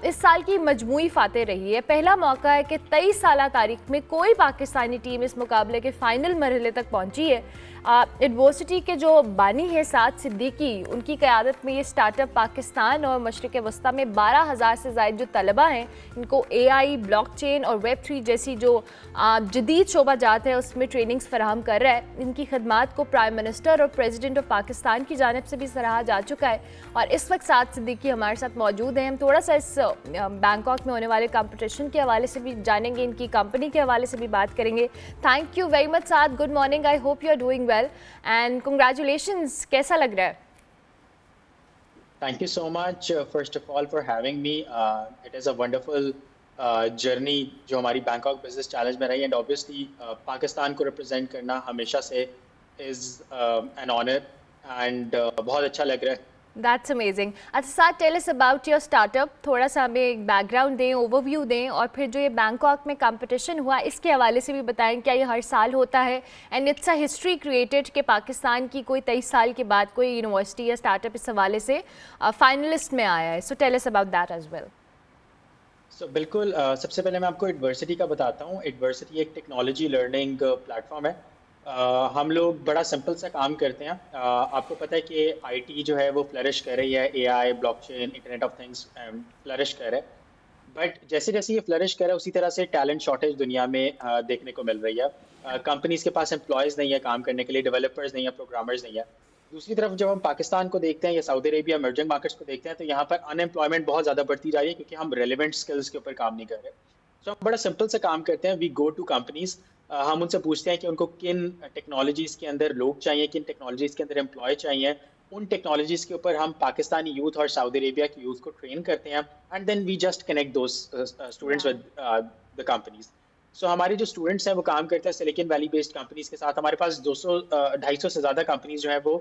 इस साल की मजमूई फातेह रही है। पहला मौका है कि 23 साल तारीख में कोई पाकिस्तानी टीम इस मुकाबले के फ़ाइनल मरहले तक पहुंची है। एडवर्सिटी के जो बानी है साद सिद्दीकी, उनकी क़यादत में ये स्टार्टअप पाकिस्तान और मशरिक़ वस्ता में 12,000 से ज़ायद जो तलबा हैं इनको AI, ब्लॉकचेन और Web3 जैसी जो जदीद शोबा जात है उसमें ट्रेनिंग्स फराहम कर रहा है। इनकी खदमात को प्राइम मिनिस्टर और प्रेसिडेंट ऑफ पाकिस्तान की जानिब से भी सराहा जा चुका है और इस वक्त साद सिद्दीकी हमारे साथ मौजूद हैं। हम थोड़ा सा इस बैंकॉक में होने वाले कंपटीशन के हवाले से भी जानेंगे, इनकी कंपनी के हवाले से भी बात करेंगे। Thank you very much Saad, good morning, I hope you are doing well and congratulations. कैसा लग रहा है? Thank you so much first of all for having me. It is a wonderful journey जो हमारी बैंकॉक बिजनेस चैलेंज में रही and obviously Pakistan को represent करना हमेशा से इज़ एन ऑनर एंड बहुत अच्छा लग रहा है दैट्स अमेजिंग। अच्छा साथ, tell us about your startup, थोड़ा सा हमें एक बैकग्राउंड दें, ओवरव्यू दें, और फिर जो ये बैंकॉक में कंपटीशन हुआ इसके हवाले से भी बताएं। क्या ये हर साल होता है? And it's a history created कि पाकिस्तान की कोई 23 साल के बाद कोई यूनिवर्सिटी या स्टार्टअप इस हवाले से फाइनलिस्ट में आया है। So tell us about that as well. बिल्कुल, सबसे पहले मैं आपको एडवर्सिटी का बताता हूँ। एडवर्सिटी एक टेक्नोलॉजी लर्निंग प्लेटफॉर्म है। हम लोग बड़ा सिंपल सा काम करते हैं। आपको पता है कि आईटी जो है वो फ्लरिश कर रही है, AI, blockchain, internet of things flourish कर रहा है। बट जैसे जैसे ये फ्लरिश कर रहा है उसी तरह से टैलेंट शॉर्टेज दुनिया में देखने को मिल रही है। कंपनीज के पास एम्प्लॉयज़ नहीं है काम करने के लिए, डेवलपर्स नहीं है, प्रोग्रामर्स नहीं है। दूसरी तरफ जब हम पाकिस्तान को देखते हैं या सऊदी अरेबिया, इमर्जिंग मार्केट्स को देखते हैं, तो यहाँ पर अनएम्प्लॉयमेंट बहुत ज़्यादा बढ़ती जा रही है क्योंकि हम रेलिवेंट स्किल्स के ऊपर काम नहीं कर रहे। तो हम बड़ा सिंपल से काम करते हैं। वी गो टू कंपनीज, हम उनसे पूछते हैं कि उनको किन टेक्नोलॉजीज़ के अंदर लोग चाहिए, किन टेक्नोलॉजीज़ के अंदर एम्प्लॉय चाहिए। उन टेक्नोलॉजीज़ के ऊपर हम पाकिस्तानी यूथ और सऊदी अरेबिया की यूथ को ट्रेन करते हैं, and then we just connect those students with the companies. So हमारे जो स्टूडेंट्स हैं वो काम करते हैं सिलिकॉन वैली बेस्ड कंपनीज के साथ। हमारे पास 200-250 से ज़्यादा कंपनीज जो है वो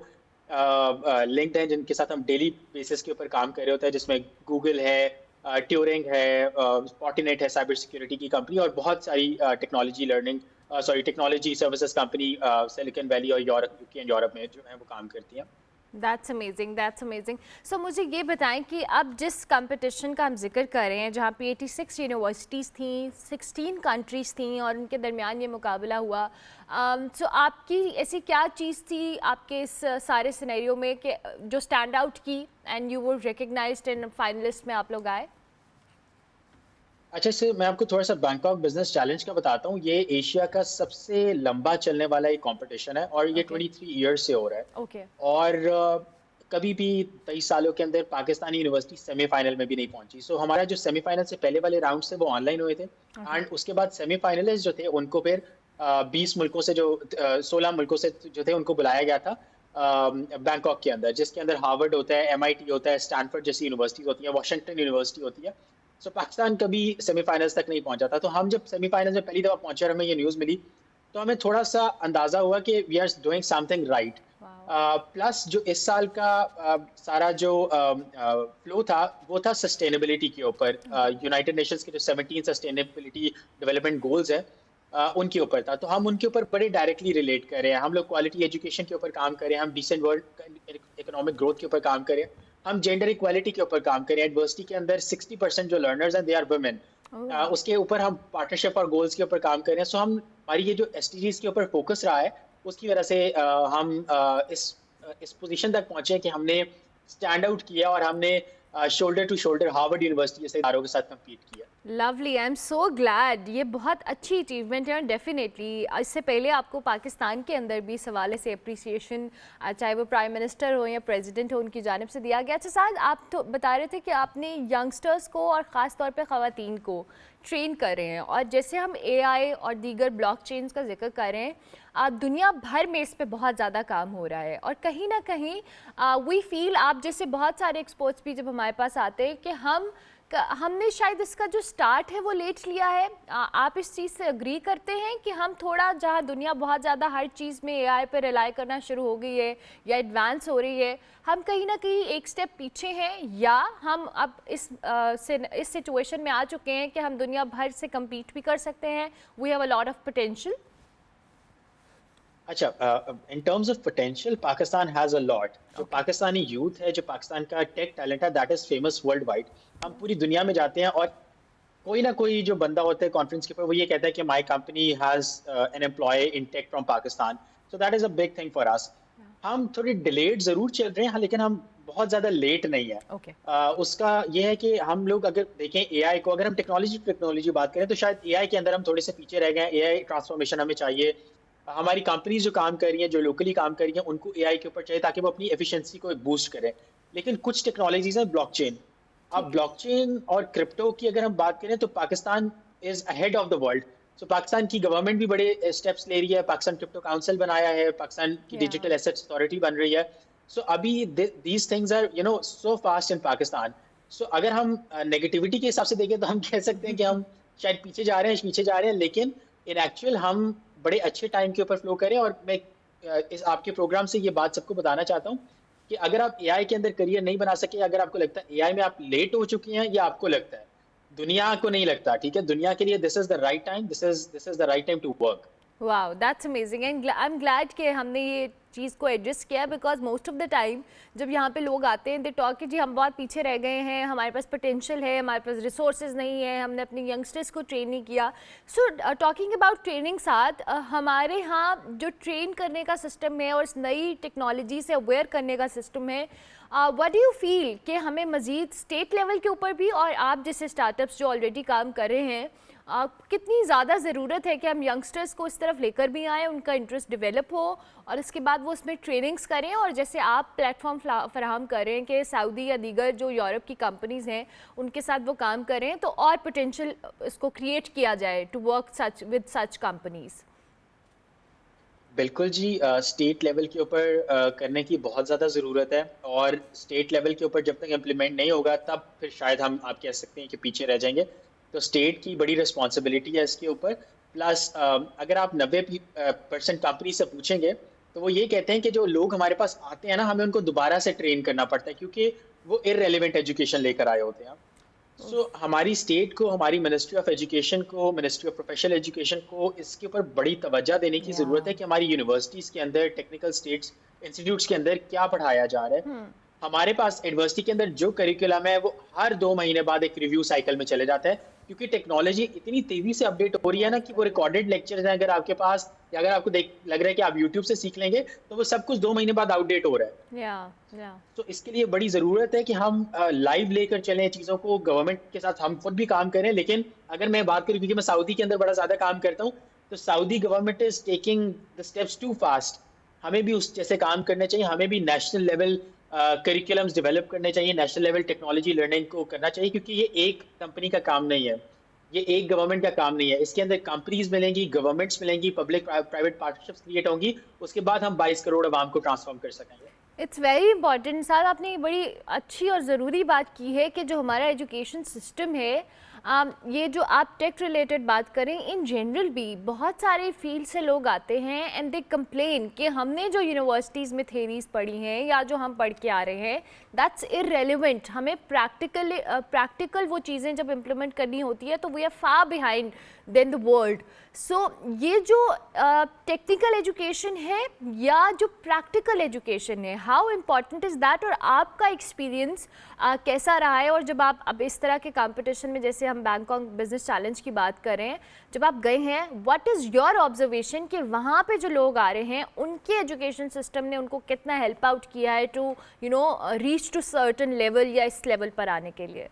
लिंक्ड हैं, जिनके साथ हम डेली बेसिस के ऊपर काम कर रहे होते हैं, जिसमें गूगल है, ट्यूरिंग है, स्पॉटिनेट है, साइबर सिक्योरिटी की कंपनी, और बहुत सारी technology services company Silicon Valley और यूरोप, यूके एंड यूरोप में जो है वो काम करती हैं। That's amazing, that's amazing. So मुझे ये बताएं कि अब जिस कंपटीशन का हम जिक्र कर रहे हैं, जहाँ पे 86 यूनिवर्सिटीज़ थी, 16 कंट्रीज़ थी और उनके दरमियान ये मुकाबला हुआ, सो आपकी ऐसी क्या चीज़ थी आपके इस सारे सिनेरियो में कि जो स्टैंड आउट की and you were recognised in finalist में आप लोग आए? अच्छा, से मैं आपको थोड़ा सा बैंकॉक बिजनेस चैलेंज का बताता हूँ। ये एशिया का सबसे लंबा चलने वाला एक कंपटीशन है और ये 23 ईयर्स से हो रहा है। ओके। और कभी भी 23 सालों के अंदर पाकिस्तानी यूनिवर्सिटी सेमीफाइनल में भी नहीं पहुंची। सो हमारा जो सेमीफाइनल से पहले वाले राउंड से वो ऑनलाइन हुए थे, एंड उसके बाद सेमीफाइनलिस्ट जो थे उनको फिर 20 मुल्कों से 16 मुल्कों से जो थे उनको बुलाया गया था बैंकॉक के अंदर, जिसके अंदर हार्वर्ड होता है, MIT होता है, स्टैनफोर्ड जैसी यूनिवर्सिटी होती है, वॉशिंगटन यूनिवर्सिटी होती है। सो पाकिस्तान कभी सेमीफाइनल्स तक नहीं पहुंचा था। तो हम जब सेमीफाइनल्स में पहली दफ़ा पहुंचे और हमें ये न्यूज़ मिली तो हमें थोड़ा सा अंदाज़ा हुआ कि we are doing something right. Plus जो इस साल का सारा जो फ्लो था वो था सस्टेनेबिलिटी के ऊपर। यूनाइटेड नेशंस के जो 17 सस्टेनेबिलिटी डेवलपमेंट गोल्स हैं उनके ऊपर था। तो हम उनके ऊपर बड़े डायरेक्टली रिलेट कर रहे हैं। हम लोग क्वालिटी एजुकेशन के ऊपर काम कर रहे हैं, हम डिसेंट वर्ल्ड इकोनॉमिक ग्रोथ के ऊपर काम कर रहे हैं, हम जेंडर इक्वालिटी के ऊपर काम करें। यूनिवर्सिटी के अंदर 60% जो लर्नर्स हैं दे आर वुमेन। उसके ऊपर हम पार्टनरशिप और गोल्स के ऊपर काम कर रहे हैं। सो हम हमारी ये जो SDGs के ऊपर फोकस रहा है उसकी वजह से हम इस पोजीशन तक पहुंचे कि हमने स्टैंड आउट किया और हमने shoulder to shoulder Harvard University जैसे इदारों के साथ कम्पीट किया। Lovely, I am so glad. ये बहुत अच्छी अचीवमेंट है और डेफिनेटली इससे पहले आपको पाकिस्तान के अंदर भी इस हवाले से अप्रिसिएशन, चाहे वो प्राइम मिनिस्टर हो या प्रेसिडेंट हो, उनकी जानिब से दिया गया। अच्छा साथ, आप तो बता रहे थे कि आपने यंगस्टर्स को और ख़ास तौर पे ख़वातीन को ट्रेन कर रहे हैं, और जैसे हम AI और दीगर ब्लॉकचेन्स का जिक्र कर रहे हैं, दुनिया भर में इस पे बहुत ज़्यादा काम हो रहा है और कहीं ना कहीं वी फील, आप जैसे बहुत सारे एक्सपर्ट्स भी जब हमारे पास आते हैं कि हमने शायद इसका जो स्टार्ट है वो लेट लिया है। आप इस चीज़ से अग्री करते हैं कि हम थोड़ा, जहाँ दुनिया बहुत ज़्यादा हर चीज़ में AI पे रिलाई करना शुरू हो गई है या एडवांस हो रही है, हम कहीं ना कहीं एक स्टेप पीछे हैं, या हम अब इस सिचुएशन में आ चुके हैं कि हम दुनिया भर से कम्पीट भी कर सकते हैं? We have a lot of potential. अच्छा, in terms of potential Pakistan has a lot. जो पाकिस्तानी यूथ है, जो पाकिस्तान का टेक टैलेंट है, that is famous worldwide. हम पूरी दुनिया में जाते हैं और कोई ना कोई जो बंदा होता है कॉन्फ्रेंस के ऊपर वो ये कहता है कि my company has an employ in tech from Pakistan. So that is a big thing for us. हम थोड़ी डिलेड ज़रूर चल रहे हैं, लेकिन हम बहुत ज़्यादा लेट नहीं है। उसका ये है कि हम लोग अगर देखें AI को, अगर हम टेक्नोलॉजी बात करें तो शायद AI के अंदर हम थोड़े से पीछे रह गए हैं। AI ट्रांसफॉर्मेशन हमें चाहिए। हमारी कंपनीज जो काम कर रही हैं, जो लोकली काम कर रही हैं, उनको AI के ऊपर चाहिए ताकि वो अपनी एफिशिएंसी को बूस्ट करें। लेकिन कुछ टेक्नोलॉजीज हैं ब्लॉकचेन। अब ब्लॉकचेन और क्रिप्टो की अगर हम बात करें तो Pakistan is ahead of the world. So Pakistan की गवर्नमेंट भी बड़े स्टेप्स ले रही है। पाकिस्तान क्रिप्टो काउंसिल बनाया है, पाकिस्तान की डिजिटल एसेट्स अथॉरिटी बन रही है। सो अभी these things are so fast in Pakistan. So अगर हम नेगेटिविटी के हिसाब से देखें तो हम कह सकते हैं कि हम शायद पीछे जा रहे हैं, लेकिन इन एक्चुअल हम बड़े अच्छे टाइम के ऊपर फ्लो करें। और मैं इस आपके प्रोग्राम से ये बात सबको बताना चाहता हूँ कि अगर आप एआई के अंदर करियर नहीं बना सके, अगर आपको लगता है एआई में आप लेट हो चुके हैं, या आपको लगता है, दुनिया को नहीं लगता, ठीक है, दुनिया के लिए this is the right time, this is the right time to work. Wow, that's amazing and I am glad कि हमने ये चीज़ को एडजस्ट किया, because most of the time जब यहाँ पे लोग आते हैं दे टॉक कि जी हम बहुत पीछे रह गए हैं, हमारे पास पोटेंशियल है, हमारे पास रिसोर्सेज नहीं है, हमने अपने यंगस्टर्स को ट्रेन नहीं किया। सो टॉकिंग अबाउट ट्रेनिंग साथ हमारे यहाँ जो ट्रेन करने का सिस्टम है और इस नई टेक्नोलॉजी से अवेयर करने का सिस्टम है, व्हाट डू यू फील कि हमें मज़ीद स्टेट लेवल के ऊपर भी, और आप जैसे स्टार्टअप्स जो ऑलरेडी काम कर रहे हैं, कितनी ज़्यादा ज़रूरत है कि हम यंगस्टर्स को इस तरफ लेकर भी आएँ, उनका इंटरेस्ट डेवलप हो और उसके बाद वो उसमें ट्रेनिंग्स करें, और जैसे आप प्लेटफॉर्म फराहम कर रहे हैं कि सऊदी या दीगर जो यूरोप की कंपनीज़ हैं उनके साथ वो काम करें, तो और पोटेंशियल इसको क्रिएट किया जाए to work such with such companies. बिल्कुल जी, स्टेट लेवल के ऊपर करने की बहुत ज़्यादा ज़रूरत है, और स्टेट लेवल के ऊपर जब तक इम्प्लीमेंट नहीं होगा तब फिर शायद हम आप कह सकते हैं कि पीछे रह जाएंगे। तो स्टेट की बड़ी रिस्पॉन्सिबिलिटी है इसके ऊपर। प्लस अगर आप 90% कंपनी से पूछेंगे तो वो ये कहते हैं कि जो लोग हमारे पास आते हैं ना, हमें उनको दोबारा से ट्रेन करना पड़ता है क्योंकि वो इररेलेवेंट एजुकेशन लेकर आए होते हैं। सो हमारी स्टेट को, हमारी मिनिस्ट्री ऑफ एजुकेशन को, मिनिस्ट्री ऑफ प्रोफेशनल एजुकेशन को इसके ऊपर बड़ी तवज्जो देने की ज़रूरत है कि हमारी यूनिवर्सिटीज़ के अंदर, टेक्निकल स्टेट्स इंस्टीट्यूट्स के अंदर क्या पढ़ाया जा रहा है। हमारे पास यूनिवर्सिटी के अंदर जो करिकुलम है वो हर 2 महीने बाद एक रिव्यू साइकिल में चले जाता है, क्योंकि टेक्नोलॉजी इतनी तेजी से अपडेट हो रही है ना कि वो रिकॉर्डेड लेक्चर्स हैं अगर आपके पास, या अगर आपको लग रहा है कि आप यूट्यूब से सीख लेंगे, तो वो सब कुछ 2 महीने बाद आउटडेट हो रहा है। तो इसके लिए बड़ी ज़रूरत है कि हम लाइव लेकर चलें चीज़ों को, गवर्नमेंट के साथ हम खुद भी काम करें। लेकिन अगर मैं बात करूँ, क्योंकि मैं सऊदी के अंदर बड़ा ज़्यादा काम करता हूँ, तो Saudi government is taking the steps to fast. हमें भी उस जैसे काम करने चाहिए, हमें भी नेशनल लेवल करिकुलम्स डेवलप करने चाहिए, नेशनल लेवल टेक्नोलॉजी लर्निंग को करना चाहिए, क्योंकि ये एक कंपनी का काम नहीं है, ये एक गवर्नमेंट का काम नहीं है। इसके अंदर कंपनीज मिलेंगी, गवर्नमेंट्स मिलेंगी, पब्लिक प्राइवेट पार्टनरशिप्स क्रिएट होंगी, उसके बाद हम 22 करोड़ आवाम को ट्रांसफॉर्म कर सकेंगे। इट्स वेरी इंपॉर्टेंट सर, आपने बड़ी अच्छी और ज़रूरी बात की है कि जो हमारा एजुकेशन सिस्टम है, ये जो आप टेक रिलेटेड बात करें, इन जनरल भी बहुत सारे फील्ड से लोग आते हैं एंड दे कंप्लेन कि हमने जो यूनिवर्सिटीज़ में थेरीज पढ़ी हैं या जो हम पढ़ के आ रहे हैं दैट्स इररेलेवेंट, हमें प्रैक्टिकल वो चीज़ें जब इम्प्लीमेंट करनी होती है तो we are far behind then the world. So ये जो टेक्निकल एजुकेशन है या जो प्रैक्टिकल एजुकेशन है, हाउ इम्पॉर्टेंट इज़ दैट, और आपका एक्सपीरियंस कैसा रहा है? और जब आप अब इस तरह के कंपटीशन में, जैसे हम बैंकॉक बिजनेस चैलेंज की बात करें, जब आप गए हैं, व्हाट इज़ योर ऑब्जर्वेशन कि वहाँ पे जो लोग आ रहे हैं उनके एजुकेशन सिस्टम ने उनको कितना हेल्प आउट किया है to reach to certain level या इस लेवल पर आने के लिए?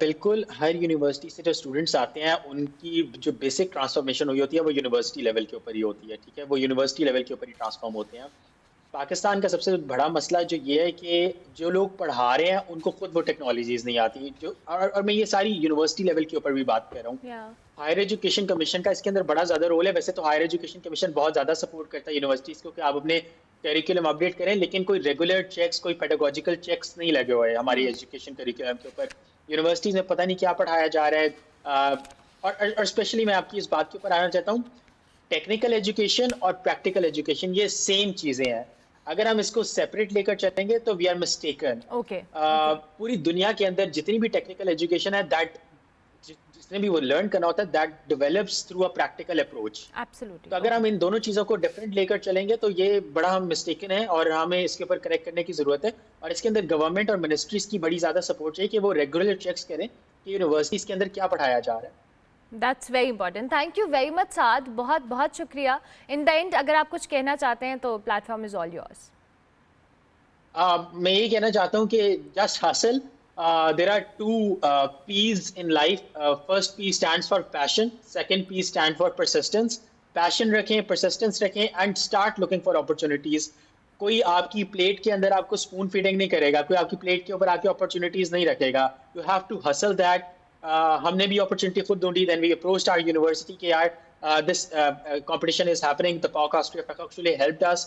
बिल्कुल, हर यूनिवर्सिटी से जो स्टूडेंट्स आते हैं उनकी जो बेसिक ट्रांसफॉर्मेशन हुई होती है वो यूनिवर्सिटी लेवल के ऊपर ही होती है, ठीक है, वो यूनिवर्सिटी लेवल के ऊपर ही ट्रांसफॉर्म होते हैं। पाकिस्तान का सबसे बड़ा मसला जो ये है कि जो लोग पढ़ा रहे हैं उनको खुद वो टेक्नोलॉजीज़ नहीं आती, जो और मैं ये सारी यूनिवर्सिटी लेवल के ऊपर भी बात कर रहा हूँ। हायर एजुकेशन कमीशन का इसके अंदर बड़ा ज़्यादा रोल है। वैसे तो हायर एजुकेशन कमीशन बहुत ज़्यादा सपोर्ट करता है यूनिवर्सिटीज़ को कि आप अपने करिकुलम अपडेट करें, लेकिन कोई रेगुलर चेक्स, कोई पेडागोजिकल चेक्स नहीं लगे हुए हैं हमारी एजुकेशन करिकुलम के ऊपर। यूनिवर्सिटीज़ में पता नहीं क्या पढ़ाया जा रहा है। और स्पेशली मैं आपकी इस बात के ऊपर आना चाहता हूँ, टेक्निकल एजुकेशन और प्रैक्टिकल एजुकेशन ये सेम चीज़ें हैं। अगर हम इसको सेपरेट लेकर चलेंगे तो वी आर मिस्टेकन। पूरी दुनिया के अंदर जितनी भी टेक्निकल एजुकेशन है, दैट जिसने भी वो लर्न करना होता है, that develops through a practical approach. Absolutely. तो अगर हम इन दोनों चीज़ों को डिफरेंट लेकर चलेंगे तो ये बड़ा हम मिस्टेकन है और हमें इसके ऊपर करेक्ट करने की ज़रूरत है। और इसके अंदर गवर्नमेंट और मिनिस्ट्रीज़ की बड़ी ज़्यादा सपोर्ट चाहिए कि वो रेगुलर चेक्स करें कि यूनिवर्सिटीज़ के अंदर क्या पढ़ाया जा रहा है। That's very important. Thank you very much Saad, बहुत बहुत शुक्रिया। इन द एंड अगर आप कुछ कहना चाहते हैं तो प्लेटफॉर्म इज़ ऑल योर्स। मैं ये कहना चाहता हूँ कि just hustle. There are two P's in life. First P stands for passion. Second P stands for persistence. Passion रखें, persistence रखें, and start looking for opportunities. कोई आपकी प्लेट के अंदर आपको स्पून फीडिंग नहीं करेगा, कोई आपकी प्लेट के ऊपर आके अपॉर्चुनिटीज नहीं रखेगा। You have to hustle that. हमने भी अपॉर्चुनिटी खुद ढूंढी, then we approached our university कि यार this competition is happening. The podcast actually helped us.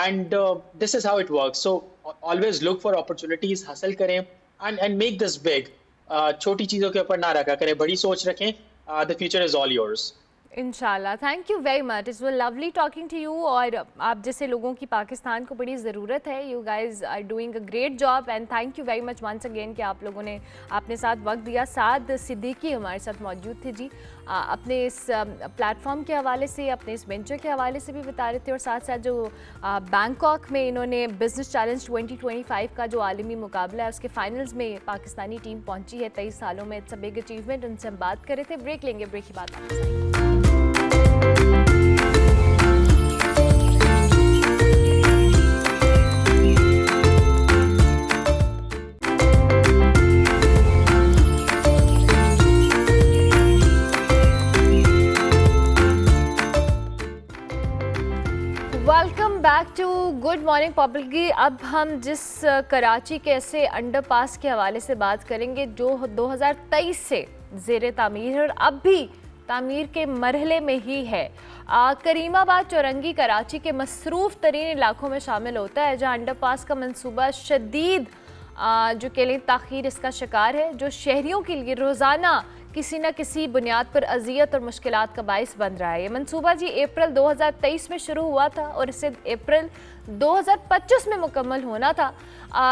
And this is how it works. So always look for opportunities, hustle करें and make this big. छोटी चीज़ों के ऊपर ना रखा करें, बड़ी सोच रखें। The future is all yours. इंशाल्लाह। Thank you very much, it's was lovely talking to you. और आप जैसे लोगों की पाकिस्तान को बड़ी ज़रूरत है। You guys are doing a great job and thank you very much once again कि आप लोगों ने अपने साथ वक्त दिया। साद सिद्दीकी हमारे साथ मौजूद थे जी, अपने इस प्लेटफॉर्म के हवाले से, अपने इस वेंचर के हवाले से भी बता रहे थे, और साथ साथ जो बैंकॉक में इन्होंने बिजनेस चैलेंज 2025 का जो आलमी मुकाबला है उसके फाइनल्स में पाकिस्तानी टीम पहुंची है 23 सालों में। It's a big achievement. उनसे हम बात कर रहे थे। ब्रेक लेंगे, ब्रेक की बात वापस आएंगे। Welcome back to good morning public. अब हम जिस कराची के ऐसे अंडरपास के हवाले से बात करेंगे जो 2023 से ज़ेरे तामीर है और अब भी तामीर के मरहले में ही है। करीमाबाद चौरंगी कराची के मसरूफ़ तरीन इलाकों में शामिल होता है, जहाँ अंडरपास का मंसूबा शदीद जो कह लें ताख़ीर इसका शिकार है, जो शहरियों के लिए रोज़ाना किसी न किसी बुनियाद पर अजियत और मुश्किलात का बाइस बन रहा है। ये मंसूबा जी अप्रैल 2023 में शुरू हुआ था और इसे अप्रैल 2025 में मुकम्मल होना था,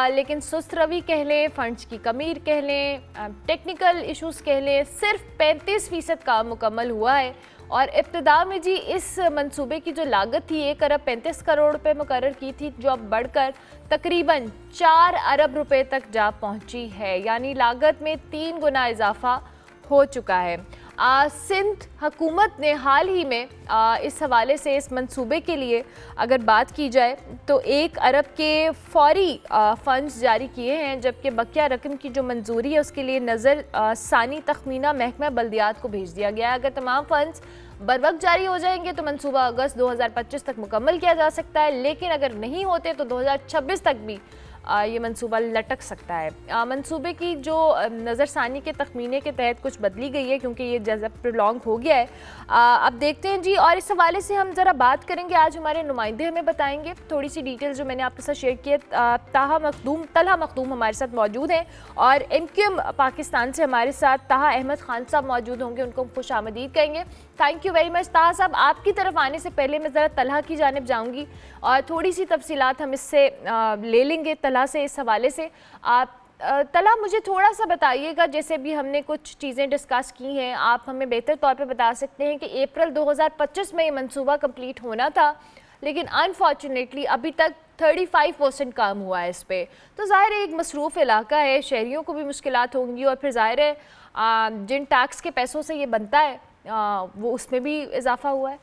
लेकिन सुस्त रवि कह लें, फंड्स की कमी कह लें, टेक्निकल इश्यूज़ कह लें, सिर्फ 35% काम मुकम्मल हुआ है। और इब्तिदा में जी इस मंसूबे की जो लागत थी 1 अरब 35 करोड़ रुपए मुकर्रर की थी, जो अब बढ़कर तकरीबन 4 अरब रुपए तक जा पहुंची है, यानी लागत में 3 गुना इजाफा हो चुका है। सिंध हुकूमत ने हाल ही में इस हवाले से इस मंसूबे के लिए अगर बात की जाए तो 1 अरब के फौरी फ़ंड्स जारी किए हैं, जबकि बकिया रकम की जो मंजूरी है उसके लिए नज़र सानी तखमीना महकमा बल्दियात को भेज दिया गया है। अगर तमाम फ़ंड्स बर वक्त जारी हो जाएंगे तो मंसूबा अगस्त 2025 तक मुकम्मल किया जा सकता है, लेकिन अगर नहीं होते तो 2026 तक भी ये मंसूबा लटक सकता है। मंसूबे की जो नज़रसानी के तखमीने के तहत कुछ बदली गई है क्योंकि ये जैसा प्रोलॉन्ग हो गया है। अब देखते हैं जी, और इस हवाले से हम ज़रा बात करेंगे। आज हमारे नुमाइंदे हमें बताएंगे थोड़ी सी डिटेल्स जो मैंने आपके साथ शेयर किए। तलहा मखदूम हमारे साथ मौजूद हैं और MQM पाकिस्तान से हमारे साथ ताहा अहमद खान साहब मौजूद होंगे, उनको खुश आमदीद कहेंगे। थैंक यू वेरी मच ताहा साहब। आपकी तरफ आने से पहले मैं ज़रा तलहा की जानिब जाऊँगी और थोड़ी सी तफसीलात हम इससे ले लेंगे तलहा से। इस हवाले से आप तलहा मुझे थोड़ा सा बताइएगा, जैसे भी हमने कुछ चीज़ें डिस्कस की हैं, आप हमें बेहतर तौर पे बता सकते हैं कि अप्रैल 2025 में ये मंसूबा कंप्लीट होना था, लेकिन अनफॉर्चुनेटली अभी तक 35% काम हुआ है इस पर। तो ज़ाहिर है एक मसरूफ़ इलाका है, शहरियों को भी मुश्किलात होंगी और फिर ज़ाहिर है जिन टैक्स के पैसों से ये बनता है वो उसमें भी इजाफा हुआ है।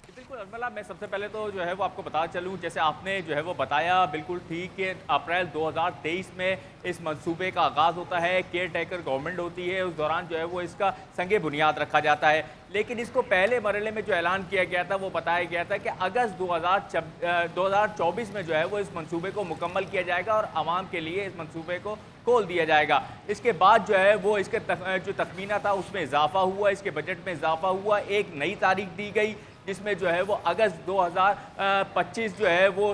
बिल्कुल अर्मला, मैं सबसे पहले तो जो है वो आपको बता चलूँ, जैसे आपने जो है वो बताया बिल्कुल ठीक कि अप्रैल 2023 में इस मंसूबे का आगाज़ होता है, केयर टेकर गवर्नमेंट होती है, उस दौरान जो है वो इसका संगे बुनियाद रखा जाता है। लेकिन इसको पहले मरहले में जो ऐलान किया गया था वो बताया गया था कि अगस्त 2024 में जो है वो इस मंसूबे को मुकम्मल किया जाएगा और आवाम के लिए इस मंसूबे को खोल दिया जाएगा। इसके बाद जो है वो इसके जो तखमीना था उसमें इजाफा हुआ, इसके बजट में इजाफा हुआ, एक नई तारीख दी गई जिसमें जो है वो अगस्त 2025 जो है वो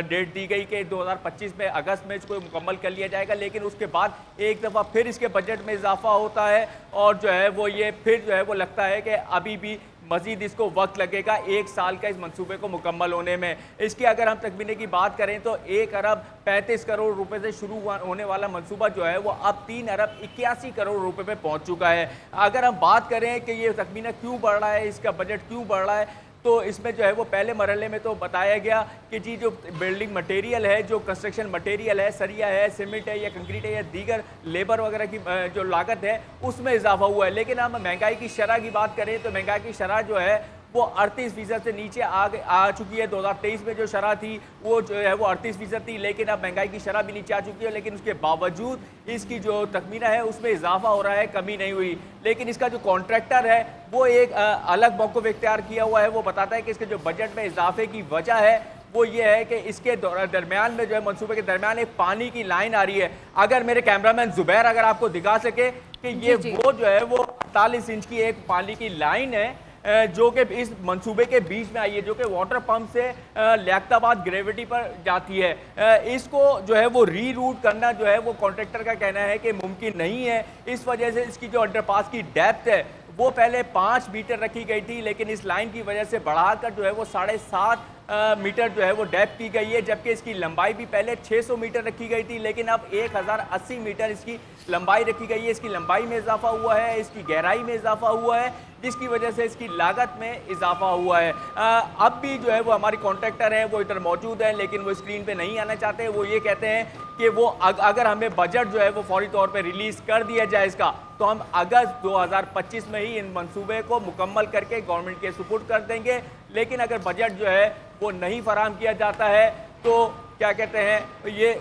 डेट दी गई कि 2025 में अगस्त में इसको मुकम्मल कर लिया जाएगा। लेकिन उसके बाद एक दफ़ा फिर इसके बजट में इजाफा होता है और जो है वो ये फिर जो है वो लगता है कि अभी भी मज़ीद इसको वक्त लगेगा 1 साल का इस मंसूबे को मुकम्मल होने में। इसकी अगर हम तखमीने की बात करें तो 1 अरब 35 करोड़ रुपए से शुरू होने वाला मंसूबा जो है वो अब 3 अरब 81 करोड़ रुपए पे पहुंच चुका है। अगर हम बात करें कि ये तखमीना क्यों बढ़ रहा है, इसका बजट क्यों बढ़ रहा है, तो इसमें जो है वो पहले मरहले में तो बताया गया कि जी जो बिल्डिंग मटेरियल है, जो कंस्ट्रक्शन मटेरियल है, सरिया है, सीमेंट है या कंक्रीट है या दीगर लेबर वगैरह की जो लागत है उसमें इजाफा हुआ है। लेकिन हम महंगाई की शरह की बात करें तो महंगाई की शरह जो है वो 38% से नीचे आ चुकी है। 2023 में जो शरह थी वो जो है वो 38% थी, लेकिन अब महंगाई की शरह भी नीचे आ चुकी है। लेकिन उसके बावजूद इसकी जो तखमीना है उसमें इजाफा हो रहा है, कमी नहीं हुई। लेकिन इसका जो कॉन्ट्रैक्टर है वो एक अलग मौक़िफ़ इख्तियार किया हुआ है। वो बताता है कि इसके जो बजट में इजाफे की वजह है वो ये है कि इसके दरमियान में जो है मंसूबे के दरमियान एक पानी की लाइन आ रही है। अगर मेरे कैमरामैन जुबैर अगर आपको दिखा सके कि ये वो जो है वो 48 इंच की एक पानी की लाइन है जो कि इस मंसूबे के बीच में आई है, जो कि वाटर पंप से लियाकताबाद ग्रेविटी पर जाती है। इसको जो है वो रीरूट करना जो है वो कॉन्ट्रैक्टर का कहना है कि मुमकिन नहीं है। इस वजह से इसकी जो अंडरपास की डेप्थ है वो पहले 5 मीटर रखी गई थी, लेकिन इस लाइन की वजह से बढ़ाकर जो है वो 7.5 मीटर जो है वो डेप्थ की गई है, जबकि इसकी लंबाई भी पहले 600 मीटर रखी गई थी, लेकिन अब 1080 मीटर इसकी लंबाई रखी गई है। इसकी लंबाई में इजाफा हुआ है, इसकी गहराई में इजाफा हुआ है, जिसकी वजह से इसकी लागत में इजाफा हुआ है। अब भी जो है वो हमारी कॉन्ट्रैक्टर हैं वो इधर मौजूद हैं, लेकिन वो स्क्रीन पे नहीं आना चाहते। वो ये कहते हैं कि वो अगर हमें बजट जो है वो फौरी तौर पे रिलीज़ कर दिया जाए इसका, तो हम अगस्त 2025 में ही इन मंसूबे को मुकम्मल करके गवर्नमेंट के सुपुर्द कर देंगे। लेकिन अगर बजट जो है वो नहीं फराहम किया जाता है, तो क्या कहते हैं ये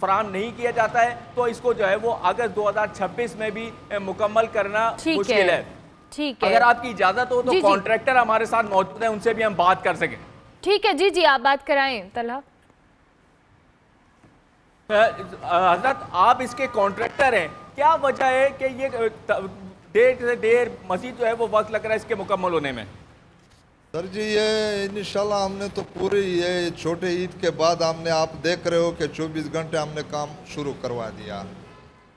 फराहम नहीं किया जाता है, तो इसको जो है वो अगस्त 2026 में भी मुकम्मल करना मुश्किल है। ठीक है, अगर आपकी इजाजत हो तो कॉन्ट्रैक्टर हमारे साथ मौजूद है, उनसे भी हम बात कर सकें। ठीक है, जी आप बात कराएं तलहा। हजरत, आप इसके कॉन्ट्रैक्टर हैं, क्या वजह है कि ये देर से देर मजीद जो है वो वक्त लग रहा है इसके मुकम्मल होने में? सर जी, ये इंशाल्लाह हमने तो पूरी ये छोटे ईद के बाद हमने, आप देख रहे हो कि 24 घंटे हमने काम शुरू करवा दिया।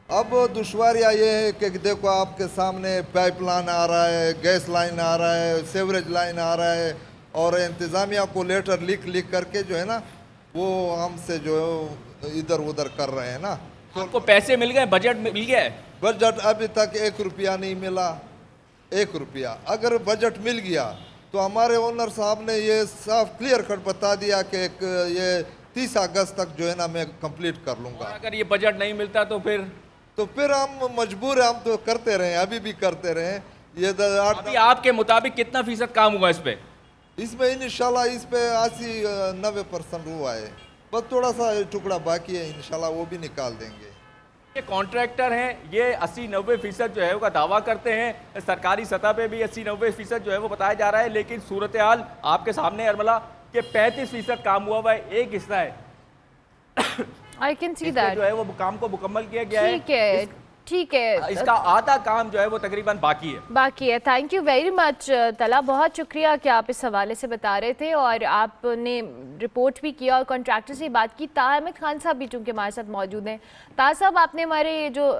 अब दुश्वारियाँ ये है कि देखो आपके सामने पाइपलाइन आ रहा है, गैस लाइन आ रहा है, सीवरेज लाइन आ रहा है, और इंतज़ामिया को लेटर लिख करके जो है ना वो हमसे जो इधर उधर कर रहे हैं ना। तो आपको पैसे मिल गए, बजट मिल गया है? बजट अभी तक 1 रुपया नहीं मिला। 1 रुपया अगर बजट मिल गया तो हमारे ओनर साहब ने ये साफ क्लियर कट बता दिया कि ये 30 अगस्त तक जो है ना मैं कंप्लीट कर लूँगा। अगर ये बजट नहीं मिलता तो फिर हम मजबूर हैं, हम तो करते रहे, अभी भी करते रहे। ये अभी आपके मुताबिक कितना फीसद काम हुआ इस पे? इसमें इंशाल्लाह इस पे 80-90% हुआ है, बस थोड़ा सा टुकड़ा बाकी है, इंशाल्लाह वो भी निकाल देंगे। ये कॉन्ट्रैक्टर हैं, ये 80-90% जो है वो दावा करते हैं, सरकारी सतह पे भी 80-90% जो है वो बताया जा रहा है, लेकिन सूरत हाल आपके सामने अरमला कि 35% काम हुआ हुआ है, एक हिस्सा है आई कैन सी दैट जो है वो काम को मुकम्मल किया गया है। ठीक है, इसका आधा काम जो है वो तकरीबन बाकी है। थैंक यू वेरी मच तला, बहुत शुक्रिया कि आप इस हवाले से बता रहे थे और आपने रिपोर्ट भी किया और कॉन्ट्रैक्टर से बात की। ताहा अहमद खान साहब भी चूँकि हमारे साथ मौजूद हैं। ताहा साहब, आपने हमारे जो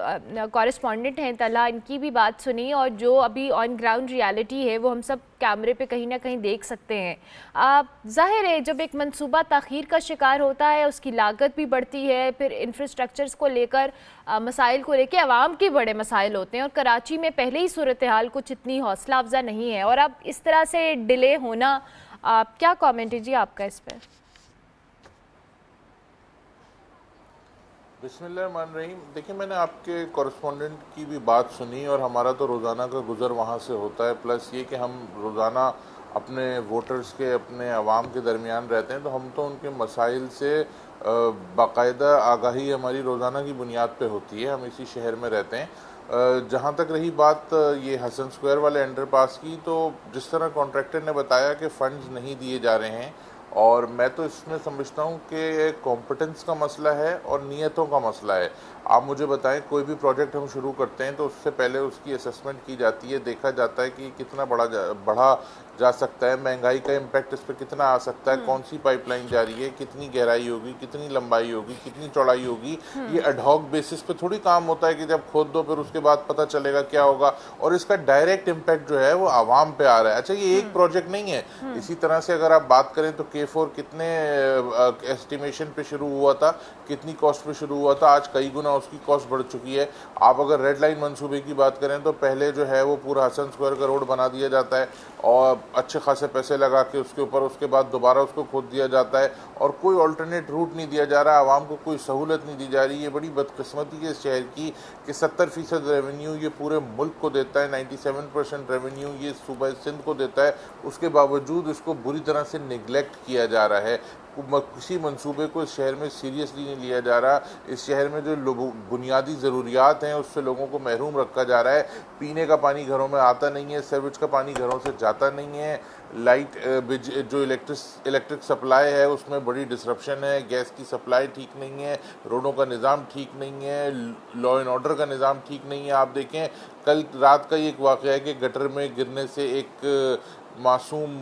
कॉरेस्पॉन्डेंट हैं तला, इनकी भी बात सुनी और जो अभी ऑन ग्राउंड रियलिटी है वो हम सब कैमरे पे कहीं ना कहीं देख सकते हैं। ज़ाहिर है जब एक मंसूबा ताख़ीर का शिकार होता है उसकी लागत भी बढ़ती है, फिर इंफ्रास्ट्रक्चर्स को लेकर मसाइल को लेकर आवाम के बड़े मसाइल होते हैं और कराची में पहले ही सूरत हाल कुछ इतनी हौसला अफजा नहीं है और अब इस तरह से डिले होना, क्या कमेंट है जी आपका इस पर? बिस्मिल्लाहिर्रहमानिर्रहीम। देखिए, मैंने आपके कॉरेस्पॉन्डेंट की भी बात सुनी और हमारा तो रोज़ाना का गुज़र वहाँ से होता है, प्लस ये कि हम रोज़ाना अपने वोटर्स के, अपने अवाम के दरमियान रहते हैं, तो हम तो उनके मसाइल से बाकायदा आगाही हमारी रोज़ाना की बुनियाद पे होती है। हम इसी शहर में रहते हैं। जहाँ तक रही बात ये हसन स्क्वायर वाले अंडरपास की, तो जिस तरह कॉन्ट्रैक्टर ने बताया कि फ़ंड्स नहीं दिए जा रहे हैं, और मैं तो इसमें समझता हूँ कि कॉम्पिटेंस का मसला है और नीयतों का मसला है। आप मुझे बताएं, कोई भी प्रोजेक्ट हम शुरू करते हैं तो उससे पहले उसकी असेसमेंट की जाती है, देखा जाता है कि कितना बढ़ा जा सकता है, महंगाई का इम्पैक्ट इस पर कितना आ सकता है, कौन सी पाइपलाइन जा रही है, कितनी गहराई होगी, कितनी लंबाई होगी, कितनी चौड़ाई होगी। ये एडहॉक बेसिस पे थोड़ी काम होता है कि जब खोद दो फिर उसके बाद पता चलेगा क्या होगा, और इसका डायरेक्ट इम्पैक्ट जो है वो आवाम पे आ रहा है। अच्छा, ये एक प्रोजेक्ट नहीं है। इसी तरह से अगर आप बात करें तो K4 कितने एस्टिमेशन पे शुरू हुआ था, कितनी कॉस्ट पे शुरू हुआ था, आज कई गुना उसकी कॉस्ट बढ़ चुकी है। आप अगर रेड लाइन मंसूबे की बात करें तो पहले जो है वो पूरा हसन स्क्वायर का रोड बना दिया जाता है और अच्छे खासे पैसे लगा के उसके ऊपर, उसके बाद दोबारा उसको खोद दिया जाता है और कोई अल्टरनेट रूट नहीं दिया जा रहा, आवाम को कोई सहूलत नहीं दी जा रही। ये बड़ी बदकिस्मती है इस शहर की कि 70% रेवेन्यू ये पूरे मुल्क को देता है, 97% रेवेन्यू ये सूबा सिंध को देता है, उसके बावजूद इसको बुरी तरह से निगलेक्ट किया जा रहा है। किसी मंसूबे को इस शहर में सीरियसली नहीं लिया जा रहा। इस शहर में जो बुनियादी ज़रूरियात हैं उससे लोगों को महरूम रखा जा रहा है। पीने का पानी घरों में आता नहीं है, सीवरेज का पानी घरों से जाता नहीं नहीं है, लाइट जो इलेक्ट्रिक सप्लाई है उसमें बड़ी डिसरप्शन है, गैस की सप्लाई ठीक नहीं है, रोडों का निज़ाम ठीक नहीं है, लॉ एंड ऑर्डर का निज़ाम ठीक नहीं है। आप देखें कल रात का ही एक वाक़या है कि गटर में गिरने से एक मासूम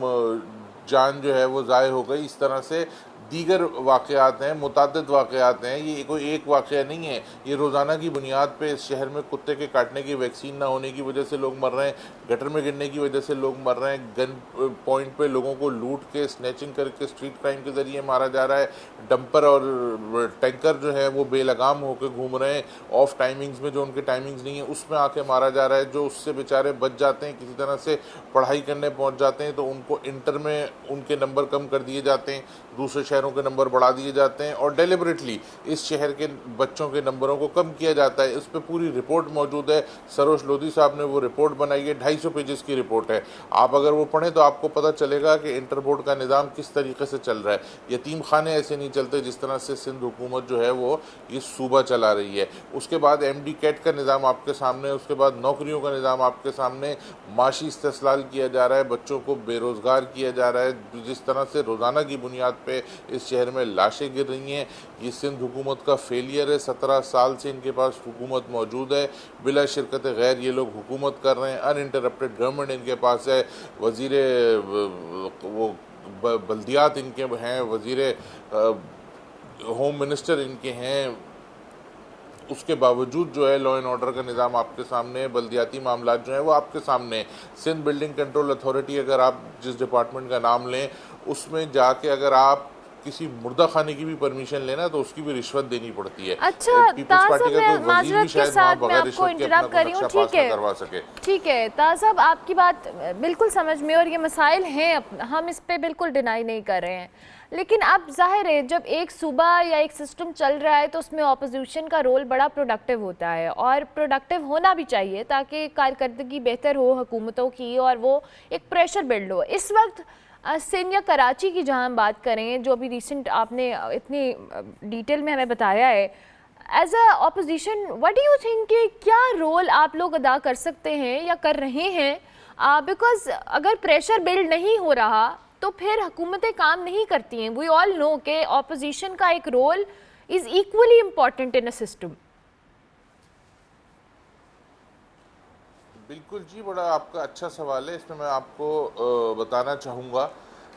जान जो है वो ज़ाय हो गई। इस तरह से दीगर वाक़यात हैं, मुतअद्दिद वाक़यात हैं, ये कोई एक वाक़या नहीं है, ये रोज़ाना की बुनियाद पे इस शहर में कुत्ते के काटने की वैक्सीन ना होने की वजह से लोग मर रहे हैं, गटर में गिरने की वजह से लोग मर रहे हैं, गन पॉइंट पे लोगों को लूट के स्नैचिंग करके स्ट्रीट क्राइम के ज़रिए मारा जा रहा है, डंपर और टैंकर जो है वो बेलगाम होकर घूम रहे हैं, ऑफ टाइमिंग्स में जो उनके टाइमिंग्स नहीं है उसमें आके मारा जा रहा है। जो उससे बेचारे बच जाते हैं, किसी तरह से पढ़ाई करने पहुँच जाते हैं, तो उनको इंटर में उनके नंबर कम कर दिए जाते हैं, दूसरे शहरों के नंबर बढ़ा दिए जाते हैं और डेलिबरेटली इस शहर के बच्चों के नंबरों को कम किया जाता है। इस पर पूरी रिपोर्ट मौजूद है, सरोज लोधी साहब ने वो रिपोर्ट बनाई है, 250 पेजेस की रिपोर्ट है। आप अगर वो पढ़ें तो आपको पता चलेगा कि इंटर बोर्ड का निज़ाम किस तरीके से चल रहा है। यतीम खाने ऐसे नहीं चलते जिस तरह से सिंध हुकूमत जो है वो ये सूबा चला रही है। उसके बाद MD कैट का निज़ाम आपके सामने, उसके बाद नौकरियों का निज़ाम आपके सामने, माशी इस्तेसाल किया जा रहा है, बच्चों को बेरोज़गार किया जा रहा है, जिस तरह से रोज़ाना की बुनियाद पे इस शहर में लाशें गिर रही हैं। ये सिंध हुकूमत का फेलियर है। 17 साल से इनके पास हुकूमत मौजूद है, बिला शिरकत गैर ये लोग हुकूमत कर रहे हैं, अनइंटरप्टेड गवर्नमेंट इनके पास है, वज़ीर वो बल्दियात इनके हैं, वज़ीर होम मिनिस्टर इनके हैं। उसके बावजूद जो है लॉ एंड ऑर्डर का निज़ाम आपके सामने, बल्दियाती मामलात जो हैं वो आपके सामने। सिंध बिल्डिंग कंट्रोल अथॉरिटी अगर आप जिस डिपार्टमेंट का नाम लें उसमें जाके अगर आप किसी मुर्दा खाने की भी परमिशन लेना तो उसकी भी रिश्वत देनी पड़ती है। अच्छा ताज़ मैं माजरत के साथ मैं आपको इंटरप्ट कर रही हूँ, ठीक है ताज़ साहब आपकी बात बिल्कुल समझ में और ये मसाइल हैं, हम इस पे बिल्कुल डिनाई नहीं कर रहे हैं, लेकिन अब जाहिर है जब एक सूबा या एक सिस्टम चल रहा है तो उसमें अपोजिशन का रोल बड़ा प्रोडक्टिव होता है और प्रोडक्टिव होना भी चाहिए ताकि कारकर्दगी बेहतर हो हुकूमतों की और वो एक प्रेशर बिल्ड हो। इस वक्त सिंध या कराची की जहाँ हम बात करें, जो अभी रिसेंट आपने इतनी डिटेल में हमें बताया है, as a opposition what do you think कि क्या रोल आप लोग अदा कर सकते हैं या कर रहे हैं? बिकॉज अगर प्रेशर बिल्ड नहीं हो रहा तो फिर हुकूमतें काम नहीं करती हैं। वी ऑल नो कि ऑपोजिशन का एक role is equally important in a system. बिल्कुल जी, बड़ा आपका अच्छा सवाल है। इसमें मैं आपको बताना चाहूँगा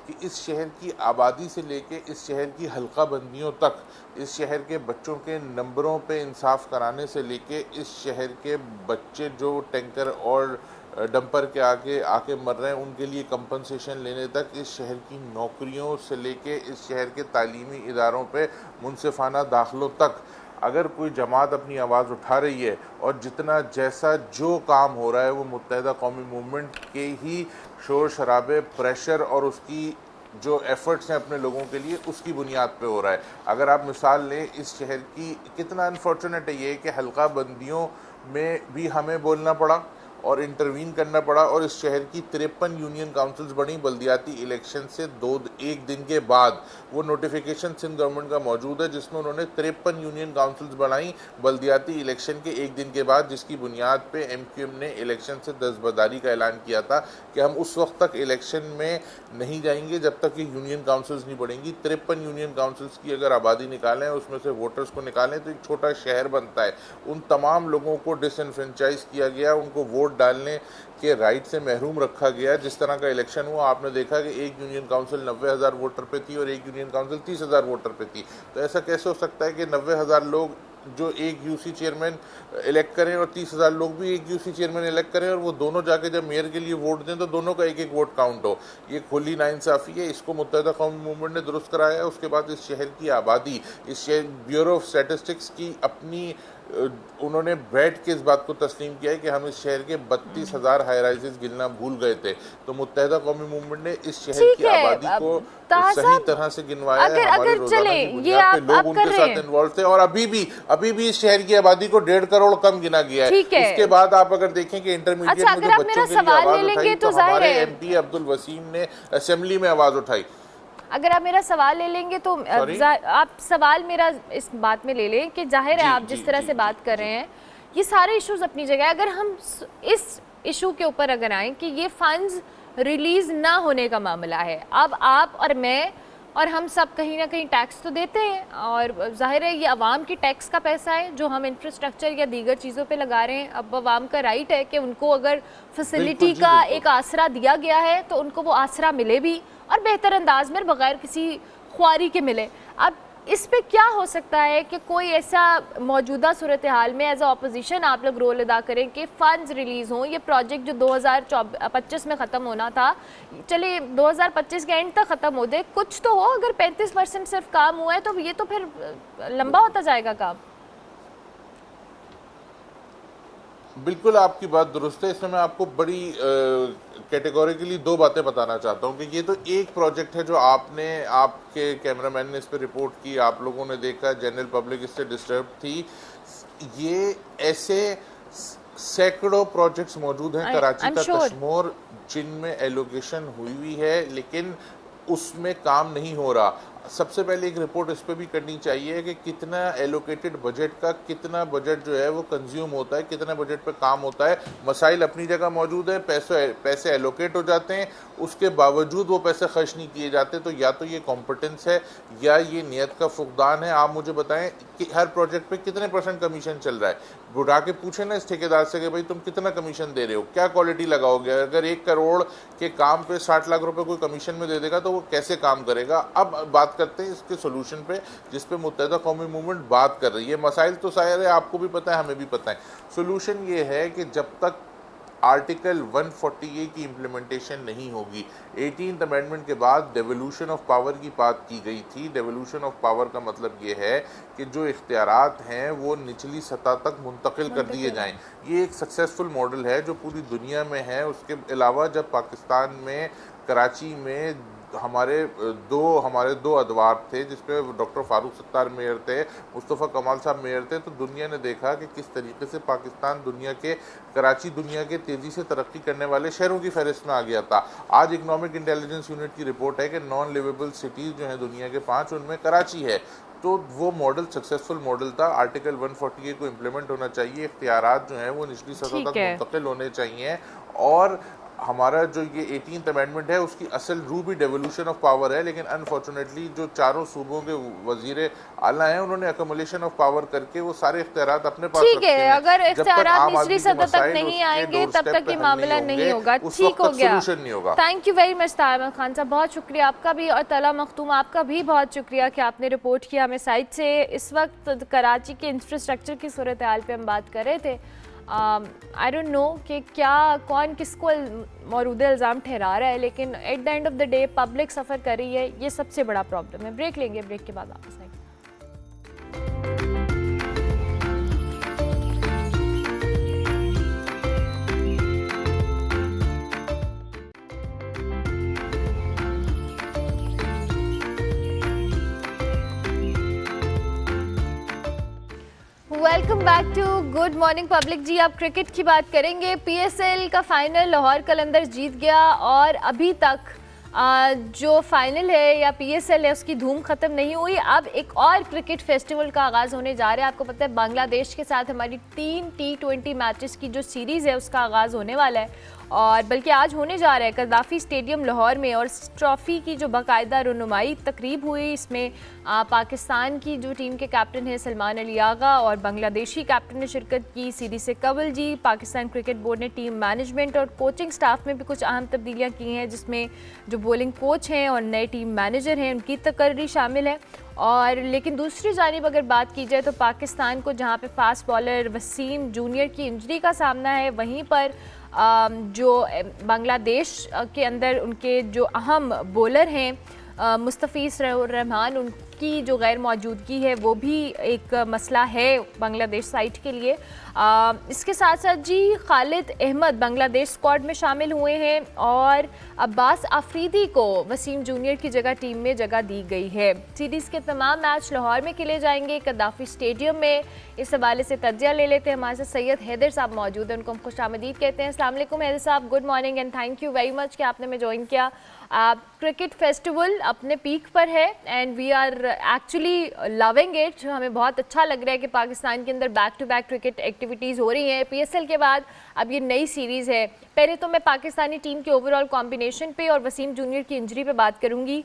कि इस शहर की आबादी से लेके इस शहर की हल्का बंदियों तक, इस शहर के बच्चों के नंबरों पे इंसाफ कराने से लेके इस शहर के बच्चे जो टैंकर और डंपर के आके मर रहे हैं उनके लिए कंपनसेशन लेने तक, इस शहर की नौकरियों से लेके इस शहर के तालीमी इदारों पे मुनसिफाना दाखिलों तक अगर कोई जमात अपनी आवाज़ उठा रही है और जितना जैसा जो काम हो रहा है वो मुत्तहिदा कौमी मूवमेंट के ही शोर शराबे, प्रेशर और उसकी जो एफ़र्ट्स हैं अपने लोगों के लिए उसकी बुनियाद पे हो रहा है। अगर आप मिसाल लें इस शहर की, कितना अनफॉर्चुनेट है ये कि हल्का बंदियों में भी हमें बोलना पड़ा और इंटरवीन करना पड़ा और इस शहर की 53 यूनियन काउंसिल्स बनी बल्दियाती इलेक्शन से एक दिन के बाद। वो नोटिफिकेशन सिंध गवर्नमेंट का मौजूद है जिसमें उन्होंने 53 यूनियन काउंसिल्स बनाई बल्दियाती इलेक्शन के एक दिन के बाद, जिसकी बुनियाद पे MQM ने इलेक्शन से दस्तबरदारी का ऐलान किया था कि हम उस वक्त तक इलेक्शन में नहीं जाएंगे जब तक ये यूनियन काउंसिल्स नहीं बढ़ेंगी। 53 यूनियन काउंसिल्स की अगर आबादी निकालें, उसमें से वोटर्स को निकालें तो एक छोटा शहर बनता है। उन तमाम लोगों को डिसइनफ्रेंचाइज किया गया, उनको वोट डालने के राइट से महरूम रखा गया। जिस तरह का इलेक्शन हुआ आपने देखा कि एक यूनियन काउंसिल 90,000 वोटर पे थी और एक यूनियन काउंसिल 30,000 वोटर पे थी। तो ऐसा कैसे हो सकता है कि 90,000 लोग जो एक UC चेयरमैन इलेक्ट करें और 30,000 लोग भी एक UC चेयरमैन इलेक्ट करें और वो दोनों जाके जब मेयर के लिए वोट दें तो दोनों का एक एक वोट काउंट हो? ये खुली नाइंसाफ़ी है। इसको मुत्तहिदा कौमी मूवमेंट ने दुरुस्त कराया है। उसके बाद इस शहर की आबादी, इस शहर ब्यूरो ऑफ स्टैटिस्टिक्स की अपनी उन्होंने बैठ के इस बात को तस्लीम किया है कि हम इस शहर के 32,000 हाई राइजेस गिनना भूल गए थे। तो मुत्तहिदा कौमी मूवमेंट ने इस शहर की आबादी को सही तरह से गिनवाया है। हमारे रोजाना की बुनियाद पे लोग उनके साथ इन्वॉल्व थे और अभी भी इस शहर की आबादी को 1.5 करोड़ कम गिना गया है। उसके बाद आप अगर देखें कि इंटरमीडिएट में जो बच्चों के लिए आवाज उठाई तो हमारे MP अब्दुल वसीम ने असेंबली में आवाज उठाई। अगर आप मेरा सवाल ले लेंगे तो आप सवाल मेरा इस बात में ले लें कि जाहिर है आप जिस तरह से बात कर रहे हैं ये सारे इश्यूज अपनी जगह। अगर हम इस इशू के ऊपर अगर आएँ कि ये फंड्स रिलीज़ ना होने का मामला है। अब आप और मैं और हम सब कहीं ना कहीं टैक्स तो देते हैं, और जाहिर है ये आवाम की टैक्स का पैसा है जो हम इंफ्रास्ट्रक्चर या दीगर चीज़ों पे लगा रहे हैं। अब आवाम का राइट है कि उनको अगर फैसिलिटी का एक आसरा दिया गया है तो उनको वो आसरा मिले भी, और बेहतर अंदाज में बगैर किसी ख्वारी के मिले। अब इस पे क्या हो सकता है कि कोई ऐसा मौजूदा सूरत हाल में एज अ अपोजिशन आप लोग रोल अदा करें कि फ़ंड्स रिलीज़ हों। ये प्रोजेक्ट जो 2025 में ख़त्म होना था, चलिए 2025 के एंड तक ख़त्म हो जाए, कुछ तो हो। अगर 35% सिर्फ काम हुआ है तो ये तो फिर लंबा होता जाएगा काम। बिल्कुल आपकी बात दुरुस्त है। इसमें मैं आपको बड़ी कैटेगोरिकली दो बातें बताना चाहता हूँ कि ये तो एक प्रोजेक्ट है जो आपने, आपके कैमरामैन ने इस पर रिपोर्ट की, आप लोगों ने देखा, जनरल पब्लिक इससे डिस्टर्ब थी। ये ऐसे सैकड़ों प्रोजेक्ट्स मौजूद हैं कराची का कश्मोर जिनमें एलोकेशन हुई है लेकिन उसमें काम नहीं हो रहा। सबसे पहले एक रिपोर्ट इस पर भी करनी चाहिए कि कितना एलोकेटेड बजट का कितना बजट जो है वो कंज्यूम होता है, कितना बजट पे काम होता है। मसाइल अपनी जगह मौजूद है, पैसे एलोकेट हो जाते हैं, उसके बावजूद वो पैसे खर्च नहीं किए जाते। तो या तो ये कॉम्पिटेंस है या ये नियत का फुकदान है। आप मुझे बताएं कि हर प्रोजेक्ट पे कितने % कमीशन चल रहा है। बुढ़ा के पूछे ना इस ठेकेदार से कि भाई तुम कितना कमीशन दे रहे हो, क्या क्वालिटी लगाओगे। अगर 1 करोड़ के काम पे 60 लाख रुपए कोई कमीशन में दे देगा तो वो कैसे काम करेगा। अब बात करते हैं इसके सोल्यूशन पे जिस पे मुत्तहिदा कौमी मूवमेंट बात कर रही है। मसाइल तो शायद है, आपको भी पता है, हमें भी पता है। सोल्यूशन ये है कि जब तक आर्टिकल 140A की इम्प्लीमेंटेशन नहीं होगी, 18th अमेंडमेंट के बाद डेवोल्यूशन ऑफ पावर की बात की गई थी। डेवोल्यूशन ऑफ पावर का मतलब ये है कि जो इख्तियारात हैं वो निचली सतह तक मुंतकिल कर दिए जाएं। ये एक सक्सेसफुल मॉडल है जो पूरी दुनिया में है। उसके अलावा जब पाकिस्तान में कराची में हमारे दो अदवार थे जिसपे डॉक्टर फारूक सत्तार मेयर थे, मुस्तफ़ा कमाल साहब मेयर थे, तो दुनिया ने देखा कि किस तरीके से पाकिस्तान कराची दुनिया के तेज़ी से तरक्की करने वाले शहरों की फहरिस्त में आ गया था। आज इकनॉमिक इंटेलिजेंस यूनिट की रिपोर्ट है कि नॉन लिवेबल सिटीज़ जो हैं दुनिया के 5 उनमें कराची है। तो वो मॉडल सक्सेसफुल मॉडल था। आर्टिकल 140A को इम्प्लीमेंट होना चाहिए, इख्तियारात जो हैं वो निचली सतह तक मुंतकिल होने चाहिए। और हमारा जो ये 18th अमेंडमेंट है उसकी असल रूह भी डेवोल्यूशन ऑफ पावर है, लेकिन अनफॉर्चुनेटली जो चारों सूबों के वजीर आला हैं उन्होंने अकोमोलेशन ऑफ पावर करके वो सारे इख्तियारात अपने पास ठीक है। अगर इख्तियारात निचली सतह तक नहीं आएंगे तब तक ये मामला नहीं होगा। ठीक हो गया। Thank you very much Tahir Ahmed Khan साहब, बहुत शुक्रिया आपका भी, और तला मखदूम आपका भी बहुत शुक्रिया कि आपने रिपोर्ट किया हमें साइड से। इस वक्त कराची के इंफ्रास्ट्रक्चर की सूरत हाल पे हम बात कर रहे थे। आई डोंट नो कि क्या कौन किसको मौजूदा इल्ज़ाम ठहरा रहा है, लेकिन at the end of the day public suffer कर रही है, ये सबसे बड़ा प्रॉब्लम है। ब्रेक लेंगे, ब्रेक के बाद वापस आएंगे। Welcome back to good morning public. जी आप क्रिकेट की बात करेंगे। PSL का फाइनल लाहौर कलंदर्स जीत गया, और अभी तक जो फाइनल है या PSL है उसकी धूम ख़त्म नहीं हुई। अब एक और क्रिकेट फेस्टिवल का आगाज़ होने जा रहा है। आपको पता है बांग्लादेश के साथ हमारी 3 T20 मैचेस की जो सीरीज़ है उसका आगाज़ होने वाला है, और बल्कि आज होने जा रहा है कद्दाफ़ी स्टेडियम लाहौर में। और इस ट्रॉफ़ी की जो बाकायदा रुनुमाई तकरीब हुई, इसमें पाकिस्तान की जो टीम के कैप्टन है सलमान अली आगा और बांग्लादेशी कैप्टन ने शिरकत की, सीधी से कंवल जी। पाकिस्तान क्रिकेट बोर्ड ने टीम मैनेजमेंट और कोचिंग स्टाफ में भी कुछ अहम तब्दीलियाँ की हैं, जिसमें जो बॉलिंग कोच हैं और नए टीम मैनेजर हैं उनकी तकर्री शामिल है। और लेकिन दूसरी जानिब अगर बात की जाए तो पाकिस्तान को जहाँ पे फास्ट बॉलर वसीम जूनियर की इंजरी का सामना है, वहीं पर जो बांग्लादेश के अंदर उनके जो अहम बॉलर हैं मुस्तफ़ीज़ रहमान, उनकी जो गैर मौजूदगी है वो भी एक मसला है बांग्लादेश साइड के लिए। इसके साथ साथ जी खालिद अहमद बांग्लादेश स्क्वाड में शामिल हुए हैं, और अब्बास आफरीदी को वसीम जूनियर की जगह टीम में जगह दी गई है। सीरीज़ के तमाम मैच लाहौर में खेले जाएंगे, कद्दाफ़ी स्टेडियम में। इस हवाले से तज्जिया ले लेते हैं। हमारे साथ सैयद हैदर साहब मौजूद हैं, उनको हम खुशामदीद कहते हैं। अस्सलाम वालेकुम हैदर साहब, good morning and thank you very much कि आपने हमें ज्वाइन किया। क्रिकेट फेस्टिवल अपने पीक पर है and we are actually loving it. हमें बहुत अच्छा लग रहा है कि पाकिस्तान के अंदर back to back cricket activities हो रही हैं। PSL के बाद अब ये नई सीरीज़ है। पहले तो मैं पाकिस्तानी टीम के ओवरऑल कॉम्बिनेशन पे और वसीम जूनियर की इंजरी पे बात करूँगी।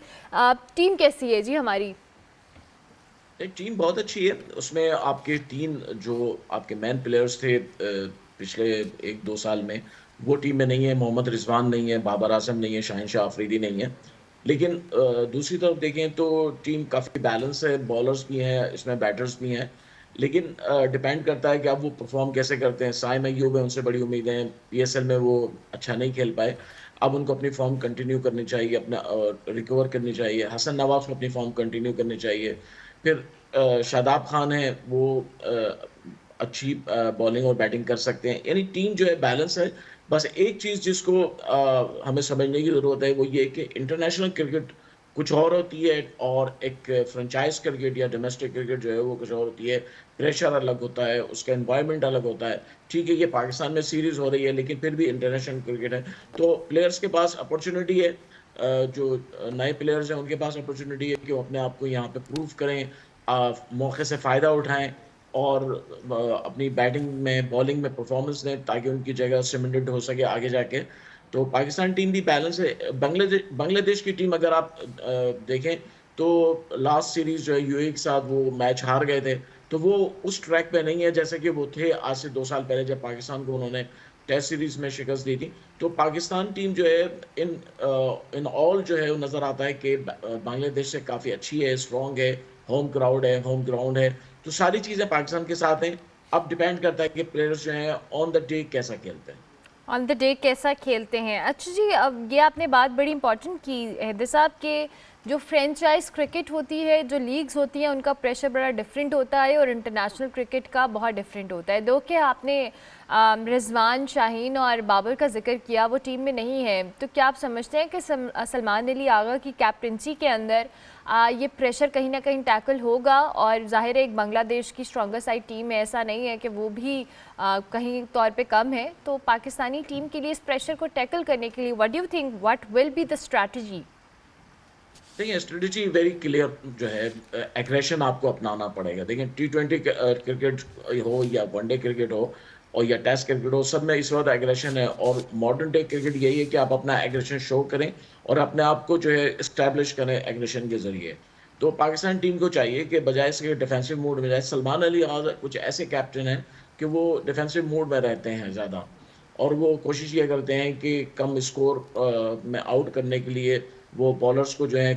टीम कैसी है जी हमारी? एक टीम बहुत अच्छी है। उसमें आपके 3 जो आपके मेन प्लेयर्स थे पिछले 1-2 साल में, वो टीम में नहीं है। मोहम्मद रिजवान नहीं है, बाबर आजम नहीं है, शाहिन शाह अफरीदी नहीं है। लेकिन दूसरी तरफ देखें तो टीम काफ़ी बैलेंस है। बॉलर्स भी हैं, इसमें बैटर्स भी हैं। लेकिन डिपेंड करता है कि आप वो परफॉर्म कैसे करते हैं। साइम अय्यूब है, उनसे बड़ी उम्मीदें हैं। PSL में वो अच्छा नहीं खेल पाए। अब उनको अपनी फॉर्म कंटिन्यू करनी चाहिए, अपना रिकवर करनी चाहिए। हसन नवाज को अपनी फॉर्म कंटिन्यू करनी चाहिए। फिर शादाब खान है, वो अच्छी बॉलिंग और बैटिंग कर सकते हैं। यानी टीम जो है बैलेंस है। बस एक चीज़ जिसको हमें समझने की ज़रूरत है वो ये कि इंटरनेशनल क्रिकेट कुछ और होती है और एक फ्रेंचाइज क्रिकेट या डोमेस्टिक क्रिकेट जो है वो कुछ और होती है। प्रेशर अलग होता है, उसका एनवायरनमेंट अलग होता है। ठीक है, ये पाकिस्तान में सीरीज़ हो रही है लेकिन फिर भी इंटरनेशनल क्रिकेट है, तो प्लेयर्स के पास अपॉर्चुनिटी है। जो नए प्लेयर्स हैं उनके पास अपॉर्चुनिटी है कि वो अपने आप को यहाँ पे प्रूव करें, मौके से फ़ायदा उठाएं और अपनी बैटिंग में, बॉलिंग में परफॉर्मेंस दें ताकि उनकी जगह सीमेंटेड हो सके आगे जाके। तो पाकिस्तान टीम भी बैलेंस है। बांग्लादेश की टीम अगर आप देखें तो लास्ट सीरीज़ जो है UAE के साथ वो मैच हार गए थे, तो वो उस ट्रैक पे नहीं है जैसे कि वो थे आज से 2 साल पहले जब पाकिस्तान को उन्होंने टेस्ट सीरीज़ में शिकस्त दी थी। तो पाकिस्तान टीम जो है इन ऑल जो है वो नज़र आता है कि बांग्लादेश से काफ़ी अच्छी है, स्ट्रॉन्ग है, होम क्राउड है, होम ग्राउंड है। तो सारी चीज़ें पाकिस्तान के साथ हैं। अब डिपेंड करता है कि प्लेयर्स जो हैं ऑन द डे कैसा खेलते हैं। ऑन द डे कैसा खेलते हैं। अच्छा जी, अब ये आपने बात बड़ी इंपॉर्टेंट की हैदर साहब के जो फ्रेंचाइज क्रिकेट होती है, जो लीग्स होती हैं, उनका प्रेशर बड़ा डिफरेंट होता है और इंटरनेशनल क्रिकेट का बहुत डिफरेंट होता है। दो कि आपने रिजवान, शाहीन और बाबर का जिक्र किया, वो टीम में नहीं है, तो क्या आप समझते हैं कि सलमान अली आगा की कैप्टनसी के अंदर ये प्रेशर कहीं ना कहीं टैकल होगा? और ज़ाहिर है एक बांग्लादेश की स्ट्रॉन्गर साइड टीम है, ऐसा नहीं है कि वो भी कहीं तौर पे कम है। तो पाकिस्तानी टीम के लिए इस प्रेशर को टैकल करने के लिए what do you think, what will be the strategy? देखिए, स्ट्रेटजी वेरी क्लियर जो है, एग्रेशन आपको अपनाना पड़ेगा। देखिए, T20 क्रिकेट हो या वनडे क्रिकेट हो और या टेस्ट क्रिकेट हो, सब में इस वक्त एग्रेशन है। और मॉडर्न डे क्रिकेट यही है कि आप अपना एग्रेशन शो करें और अपने आप को जो है इस्टेब्लिश करें एग्रेशन के ज़रिए। तो पाकिस्तान टीम को चाहिए कि बजाय इसके डिफेंसिव मूड में जाए। सलमान अली आज कुछ ऐसे कैप्टन हैं कि वो डिफेंसिव मूड में रहते हैं ज़्यादा, और वो कोशिश ये करते हैं कि कम स्कोर में आउट करने के लिए वो बॉलर्स को जो है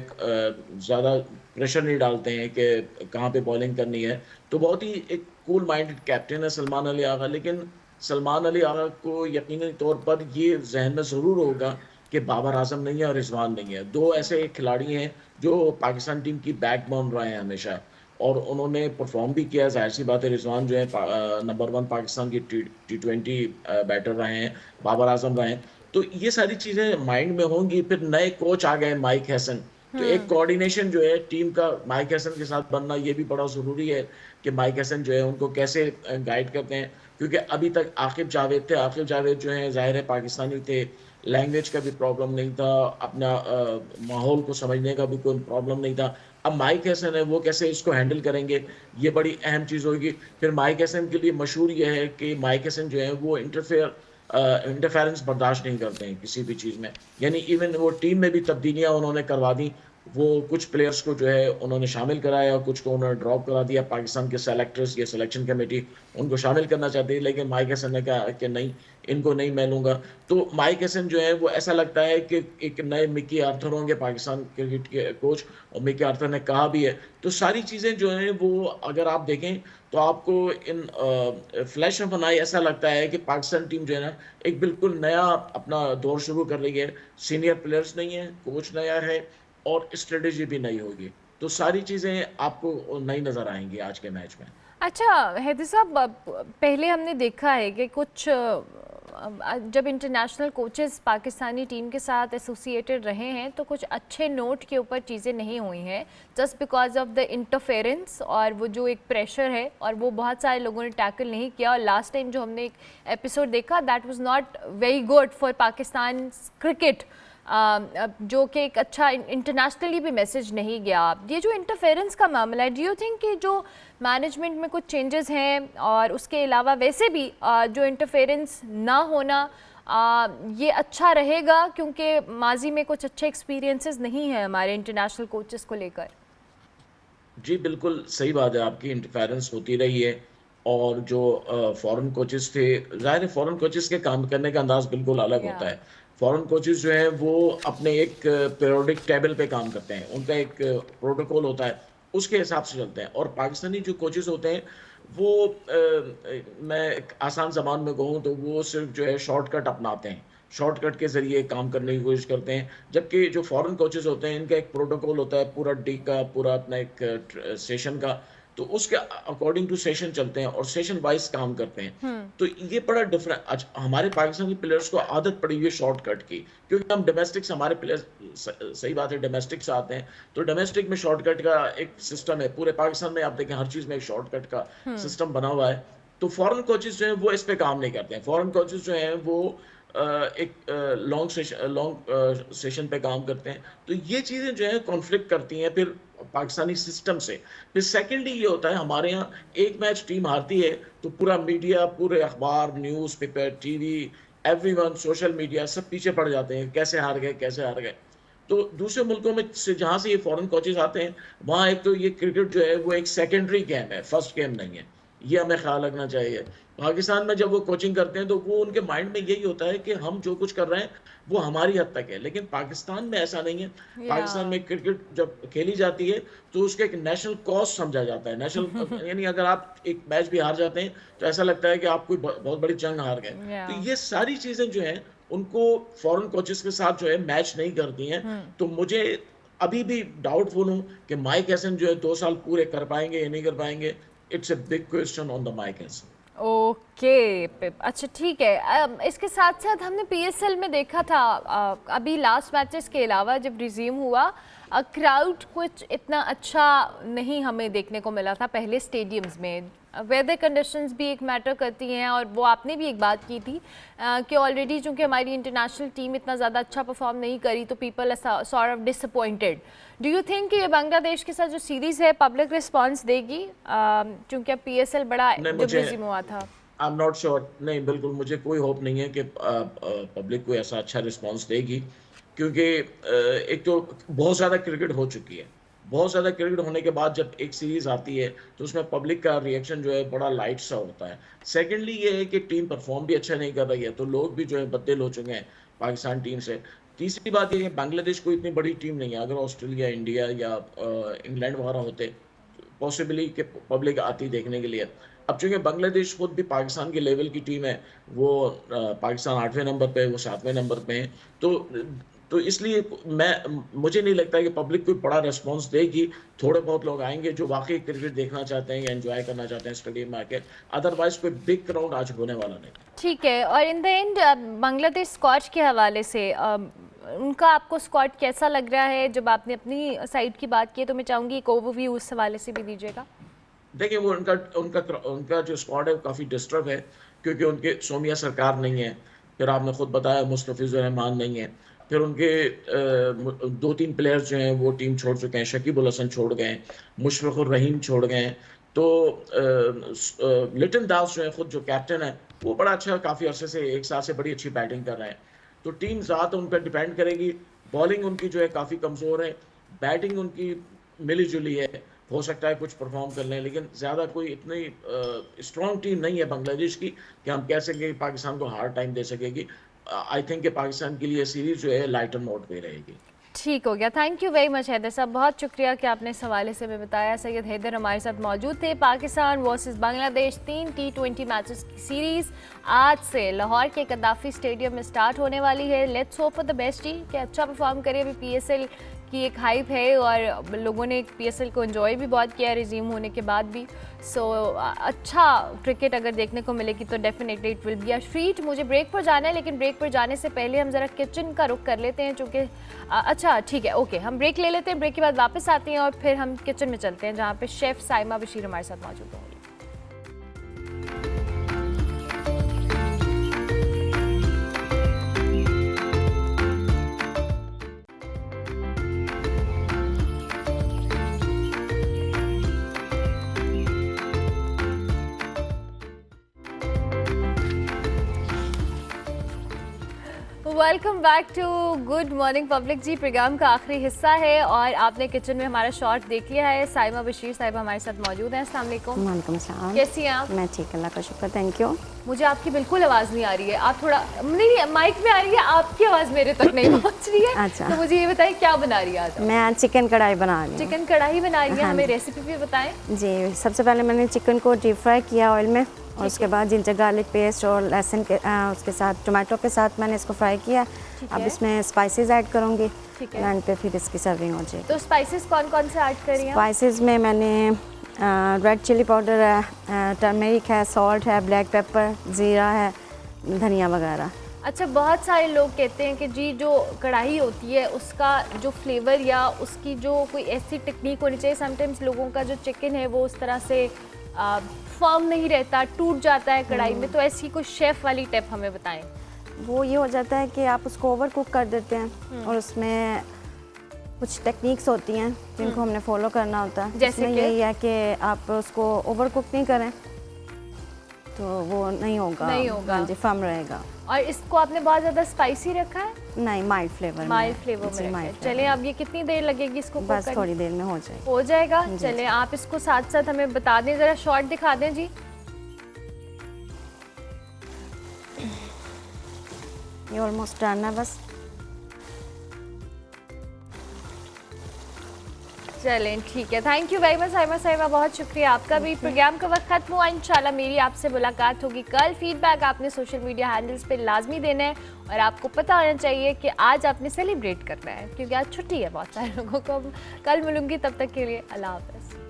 ज़्यादा प्रेशर नहीं डालते हैं कि कहाँ पे बॉलिंग करनी है। तो बहुत ही एक कूल माइंडेड कैप्टन है सलमान अली आगा। लेकिन सलमान अली आगा को यकीनी तौर पर ये जहन में ज़रूर होगा कि बाबर आजम नहीं है और रिजवान नहीं है। 2 ऐसे खिलाड़ी हैं जो पाकिस्तान टीम की बैकबोन रहे हैं हमेशा, और उन्होंने परफॉर्म भी किया। जाहिर सी बात है, रिजवान जो है नंबर 1 पाकिस्तान की T20 बैटर रहे हैं, बाबर आजम रहे हैं। तो ये सारी चीज़ें माइंड में होंगी। फिर नए कोच आ गए, माइक हैसन, तो एक कोऑर्डिनेशन जो है टीम का माइक हैसन के साथ बनना ये भी बड़ा ज़रूरी है कि माइक हैसन जो है उनको कैसे गाइड करते हैं। क्योंकि अभी तक आकिब जावेद थे, आकिब जावेद जो है ज़ाहिर है पाकिस्तानी थे, लैंग्वेज का भी प्रॉब्लम नहीं था, अपना माहौल को समझने का भी कोई प्रॉब्लम नहीं था। अब माइक हैसन है, वो कैसे इसको हैंडल करेंगे, ये बड़ी अहम चीज़ होगी। फिर माइक हैसन के लिए मशहूर ये है कि माइक हैसन जो है वो इंटरफेरेंस बर्दाश्त नहीं करते हैं किसी भी चीज़ में। यानी इवन वो टीम में भी तब्दीलियाँ उन्होंने करवा दी। वो कुछ प्लेयर्स को जो है उन्होंने शामिल कराया, कुछ को उन्होंने ड्रॉप करा दिया। पाकिस्तान के सेलेक्टर्स या सिलेक्शन कमेटी उनको शामिल करना चाहती है, लेकिन माइक हसन ने कहा कि नहीं, इनको नहीं मैं लूँगा। तो माइक हसन जो है वो ऐसा लगता है कि एक नए मिकी आर्थर होंगे पाकिस्तान क्रिकेट के कोच, और मिकी आर्थर ने कहा भी है। तो सारी चीज़ें जो हैं वो अगर आप देखें तो आपको इन फ्लैश ऑफ एन आई ऐसा लगता है कि पाकिस्तान टीम जो है ना एक बिल्कुल नया अपना दौर शुरू कर रही है। सीनियर प्लेयर्स नहीं है, कोच नया है और स्ट्रेटेजी भी नई होगी। तो सारी चीज़ें आपको नई नज़र आएंगी आज के मैच में। अच्छा हैदर साहब, पहले हमने देखा है कि कुछ जब इंटरनेशनल कोचेस पाकिस्तानी टीम के साथ एसोसिएटेड रहे हैं तो कुछ अच्छे नोट के ऊपर चीज़ें नहीं हुई हैं, just because of the interference और वो जो एक प्रेशर है, और वो बहुत सारे लोगों ने टैकल नहीं किया। और लास्ट टाइम जो हमने एक एपिसोड देखा that was not very good for Pakistan cricket. जो कि एक अच्छा इंटरनेशनली भी मैसेज नहीं गया। ये जो इंटरफेरेंस का मामला है, डू यू थिंक कि जो मैनेजमेंट में कुछ चेंजेस हैं और उसके अलावा वैसे भी जो इंटरफेरेंस ना होना ये अच्छा रहेगा, क्योंकि माजी में कुछ अच्छे एक्सपीरियंसेस नहीं हैं हमारे इंटरनेशनल कोचेस को लेकर? जी बिल्कुल सही बात है आपकी, इंटरफेरेंस होती रही है और जो फॉरेन कोचेस थे, जाहिर है फॉरेन कोचेस के काम करने का अंदाज बिल्कुल अलग होता है। फॉरेन कोचेस जो है वो अपने एक पीरियोडिक टेबल पे काम करते हैं, उनका एक प्रोटोकॉल होता है, उसके हिसाब से चलते हैं। और पाकिस्तानी जो कोचेस होते हैं वो मैं एक आसान ज़बान में कहूँ तो वो सिर्फ जो है शॉर्टकट अपनाते हैं, शॉर्टकट के ज़रिए काम करने की कोशिश करते हैं। जबकि जो फॉरेन कोचेस होते हैं इनका एक प्रोटोकॉल होता है पूरा डे का, पूरा अपना एक सेशन का, तो उसके अकॉर्डिंग टू सेशन चलते हैं और सेशन वाइज काम करते हैं। तो ये बड़ा डिफरेंट, हमारे पाकिस्तानी प्लेयर्स को आदत पड़ी हुई है शॉर्टकट की, क्योंकि हम डोमेस्टिक से, हमारे प्लेयर्स सही बात है डोमेस्टिक से आते हैं, तो डोमेस्टिक में शॉर्टकट का एक सिस्टम है। पूरे पाकिस्तान में आप देखें हर चीज़ में एक शॉर्टकट का सिस्टम बना हुआ है। तो फॉरेन कोचेस जो है वो इस पे काम नहीं करते हैं। फॉरेन कोचेस जो हैं वो एक लॉन्ग सेशन पे काम करते हैं। तो ये चीज़ें जो है कॉन्फ्लिक्ट करती हैं फिर पाकिस्तानी सिस्टम से। फिर सेकेंडली ये होता है हमारे यहाँ एक मैच टीम हारती है तो पूरा मीडिया, पूरे अखबार, newspaper, TV, everyone, social media सब पीछे पड़ जाते हैं, कैसे हार गए कैसे हार गए। तो दूसरे मुल्कों में से जहाँ से ये फॉरेन कोचेस आते हैं वहाँ एक तो ये क्रिकेट जो है वो एक सेकेंडरी गेम है, फर्स्ट गेम नहीं है, ये हमें ख्याल रखना चाहिए। पाकिस्तान में जब वो कोचिंग करते हैं तो वो उनके माइंड में यही होता है कि हम जो कुछ कर रहे हैं वो हमारी हद तक है, लेकिन पाकिस्तान में ऐसा नहीं है। पाकिस्तान में क्रिकेट जब खेली जाती है तो उसके एक नेशनल कॉज समझा जाता है, नेशनल यानी अगर आप एक मैच भी हार जाते हैं तो ऐसा लगता है कि आप कोई बहुत बड़ी जंग हार गए। तो ये सारी चीजें जो है उनको फॉरेन कोचेस के साथ जो है मैच नहीं करती हैं। तो मुझे अभी भी डाउटफुल हूँ कि माइक हैसन जो है 2 साल पूरे कर पाएंगे या नहीं कर पाएंगे। It's a big question on the mic Hesson. Okay अच्छा ठीक है। इसके साथ साथ हमने पीएसएल में देखा था अभी लास्ट मैचेस के अलावा जब रिज्यूम हुआ क्राउड कुछ इतना अच्छा नहीं हमें देखने को मिला था पहले स्टेडियम्स में। वेदर कंडीशंस भी एक मैटर करती हैं और वो आपने भी एक बात की थी कि ऑलरेडी चूँकि हमारी इंटरनेशनल टीम इतना ज़्यादा अच्छा परफॉर्म नहीं करी तो people are sort of disappointed. Do you think कि ये बांग्लादेश के साथ जो सीरीज़ है पब्लिक रिस्पांस देगी, क्योंकि अब पीएसएल बड़ा रिज्यूम हुआ था? आई एम नॉट श्योर, नहीं बिल्कुल मुझे कोई होप नहीं है कि पब्लिक को ऐसा अच्छा रिस्पांस देगी, क्योंकि एक तो बहुत ज़्यादा क्रिकेट हो चुकी है। बहुत ज़्यादा क्रिकेट होने के बाद जब एक सीरीज़ आती है तो उसमें पब्लिक का रिएक्शन जो है बड़ा लाइट सा होता है। सेकेंडली ये है कि टीम परफॉर्म भी अच्छा नहीं कर रही है तो लोग भी जो है बददिल हो चुके हैं पाकिस्तान टीम से। तीसरी बात ये है बांग्लादेश कोई इतनी बड़ी टीम नहीं है। अगर ऑस्ट्रेलिया, इंडिया या इंग्लैंड वगैरह होते पॉसिबली कि पब्लिक आती देखने के लिए। अब चूँकि बांग्लादेश खुद भी पाकिस्तान के लेवल की टीम है, वो पाकिस्तान 8वें नंबर पे, वो 7वें नंबर पे हैं, तो इसलिए मुझे नहीं लगता कि पब्लिक कोई बड़ा रिस्पांस देगी। थोड़े बहुत लोग आएंगे जो वाकई क्रिकेट देखना चाहते हैं या एंजॉय करना चाहते हैं स्टेडियम में आके, अदरवाइज कोई बिग क्राउड आज होने वाला नहीं। ठीक है। और in the end Bangladesh squad के हवाले से उनका आपको स्क्वाड कैसा लग रहा है? जब आपने अपनी साइड की बात की है तो मैं चाहूँगी एक ओवरव्यू उस हवाले से भी दीजिएगा। देखिए वो उनका जो स्क्वाड है वो काफ़ी डिस्टर्ब है, क्योंकि उनके सोमिया सरकार नहीं है, फिर आपने खुद बताया मुस्तफिजुर रहमान नहीं है, फिर उनके 2-3 प्लेयर्स जो हैं वो टीम छोड़ चुके हैं। शकीबुल हसन छोड़ गए हैं, मुशफिकुर रहीम छोड़ गए हैं। तो लिटन दास जो है खुद जो कैप्टन है वो बड़ा अच्छा, काफ़ी अरसे से एक साल से बड़ी अच्छी बैटिंग कर रहे हैं। तो टीम ज़्यादा उन पर डिपेंड करेगी। बॉलिंग उनकी जो है काफ़ी कमज़ोर है, बैटिंग उनकी मिली जुली है, हो सकता है कुछ परफॉर्म कर लें, लेकिन ज़्यादा कोई इतनी स्ट्रॉन्ग टीम नहीं है बांग्लादेश की कि हम कह सकें कि पाकिस्तान को हार्ड टाइम दे सकेगी। आई थिंक कि पाकिस्तान के लिए सीरीज जो है लाइटर नोट पे रहेगी। ठीक हो गया, thank you very much Haider साहब, बहुत शुक्रिया कि आपने इस हवाले से भी बताया। सैयद हैदर हमारे साथ मौजूद थे। Pakistan versus Bangladesh 3 T20 matches की सीरीज़ आज से लाहौर के कद्दाफी स्टेडियम में स्टार्ट होने वाली है। Let's hope for the best ही कि अच्छा परफॉर्म करे। अभी पीएसएल की एक हाइप है और लोगों ने पीएसएल को एंजॉय भी बहुत किया रिज्यूम होने के बाद भी। सो अच्छा क्रिकेट अगर देखने को मिलेगी तो definitely it will be a treat. मुझे ब्रेक पर जाना है, लेकिन ब्रेक पर जाने से पहले हम ज़रा किचन का रुख कर लेते हैं, चूँकि अच्छा ठीक है ओके, हम ब्रेक ले लेते हैं, ब्रेक के बाद वापस आते हैं और फिर हम किचन में चलते हैं जहाँ पे शेफ़ साइमा बशीर हमारे साथ मौजूद होंगी। Welcome back to good morning public जी। प्रोग्राम का आखिरी हिस्सा है और आपने किचन में हमारा शॉट देख लिया है। साइमा बशीर साहिबा हमारे साथ मौजूद हैं। अस्सलाम वालेकुम। वालेकुम सलाम। कैसी हैं आप? मैं ठीक, अल्लाह का शुक्र, थैंक यू। मुझे आपकी बिल्कुल आवाज़ नहीं आ रही है। आप थोड़ा नहीं माइक में आ रही है, आपकी आवाज़ मेरे तक नहीं पहुंच रही है। अच्छा। तो मुझे ये बताइए क्या बना रही है आज? मैं आज चिकन कढ़ाई बना रही हूँ। चिकन कढ़ाई बना रही है, हाँ हमें जी। रेसिपी भी बताएं। जी, सबसे पहले मैंने चिकन को डीप फ्राई किया ऑयल में और उसके बाद जिंजर गार्लिक पेस्ट और लहसुन के उसके साथ टमाटो के साथ मैंने इसको फ्राई किया। अब इसमें स्पाइसेस ऐड करूँगी एंड पे फिर इसकी सर्विंग हो जाएगी। तो स्पाइसेस कौन कौन से ऐड करिए? स्पाइसेस में मैंने रेड चिली पाउडर है, टर्मेरिक है, सॉल्ट है, ब्लैक पेपर, ज़ीरा है, धनिया वगैरह। अच्छा, बहुत सारे लोग कहते हैं कि जी जो कढ़ाई होती है उसका जो फ्लेवर या उसकी जो कोई ऐसी टेक्निक होनी चाहिए। समटाइम्स लोगों का जो चिकन है वो उस तरह से फर्म नहीं रहता, टूट जाता है कढ़ाई में। तो ऐसी कोई शेफ़ वाली टिप हमें बताएं। वो ये हो जाता है कि आप उसको ओवर कुक कर देते हैं और उसमें कुछ टेक्निक्स होती हैं जिनको हमने फॉलो करना होता है। जैसे कि यही है कि आप उसको ओवर कुक नहीं करें तो वो नहीं होगा, हाँ जी, फर्म रहेगा। और इसको आपने बहुत ज़्यादा स्पाइसी रखा है? नहीं, माइल्ड फ्लेवर माइल्ड फ्लेवर में रखा है। चलिए, अब ये कितनी देर लगेगी इसको? बस थोड़ी देर में हो जाएगा। हो जाएगा। चलिए, आप इसको साथ साथ हमें बता दें, ज़रा शॉर्ट दिखा दें जी। ये ऑलमोस्ट डन है बस। चलें, ठीक है। Thank you very much Saima साहिबा, बहुत शुक्रिया आपका भी। प्रोग्राम का वक्त खत्म हुआ। इंशाल्लाह मेरी आपसे मुलाकात होगी कल। फीडबैक आपने सोशल मीडिया हैंडल्स पे लाजमी देना है और आपको पता होना चाहिए कि आज आपने सेलिब्रेट करना है क्योंकि आज छुट्टी है बहुत सारे लोगों को। कल मिलूंगी, तब तक के लिए अल्लाह हाफ़िज़।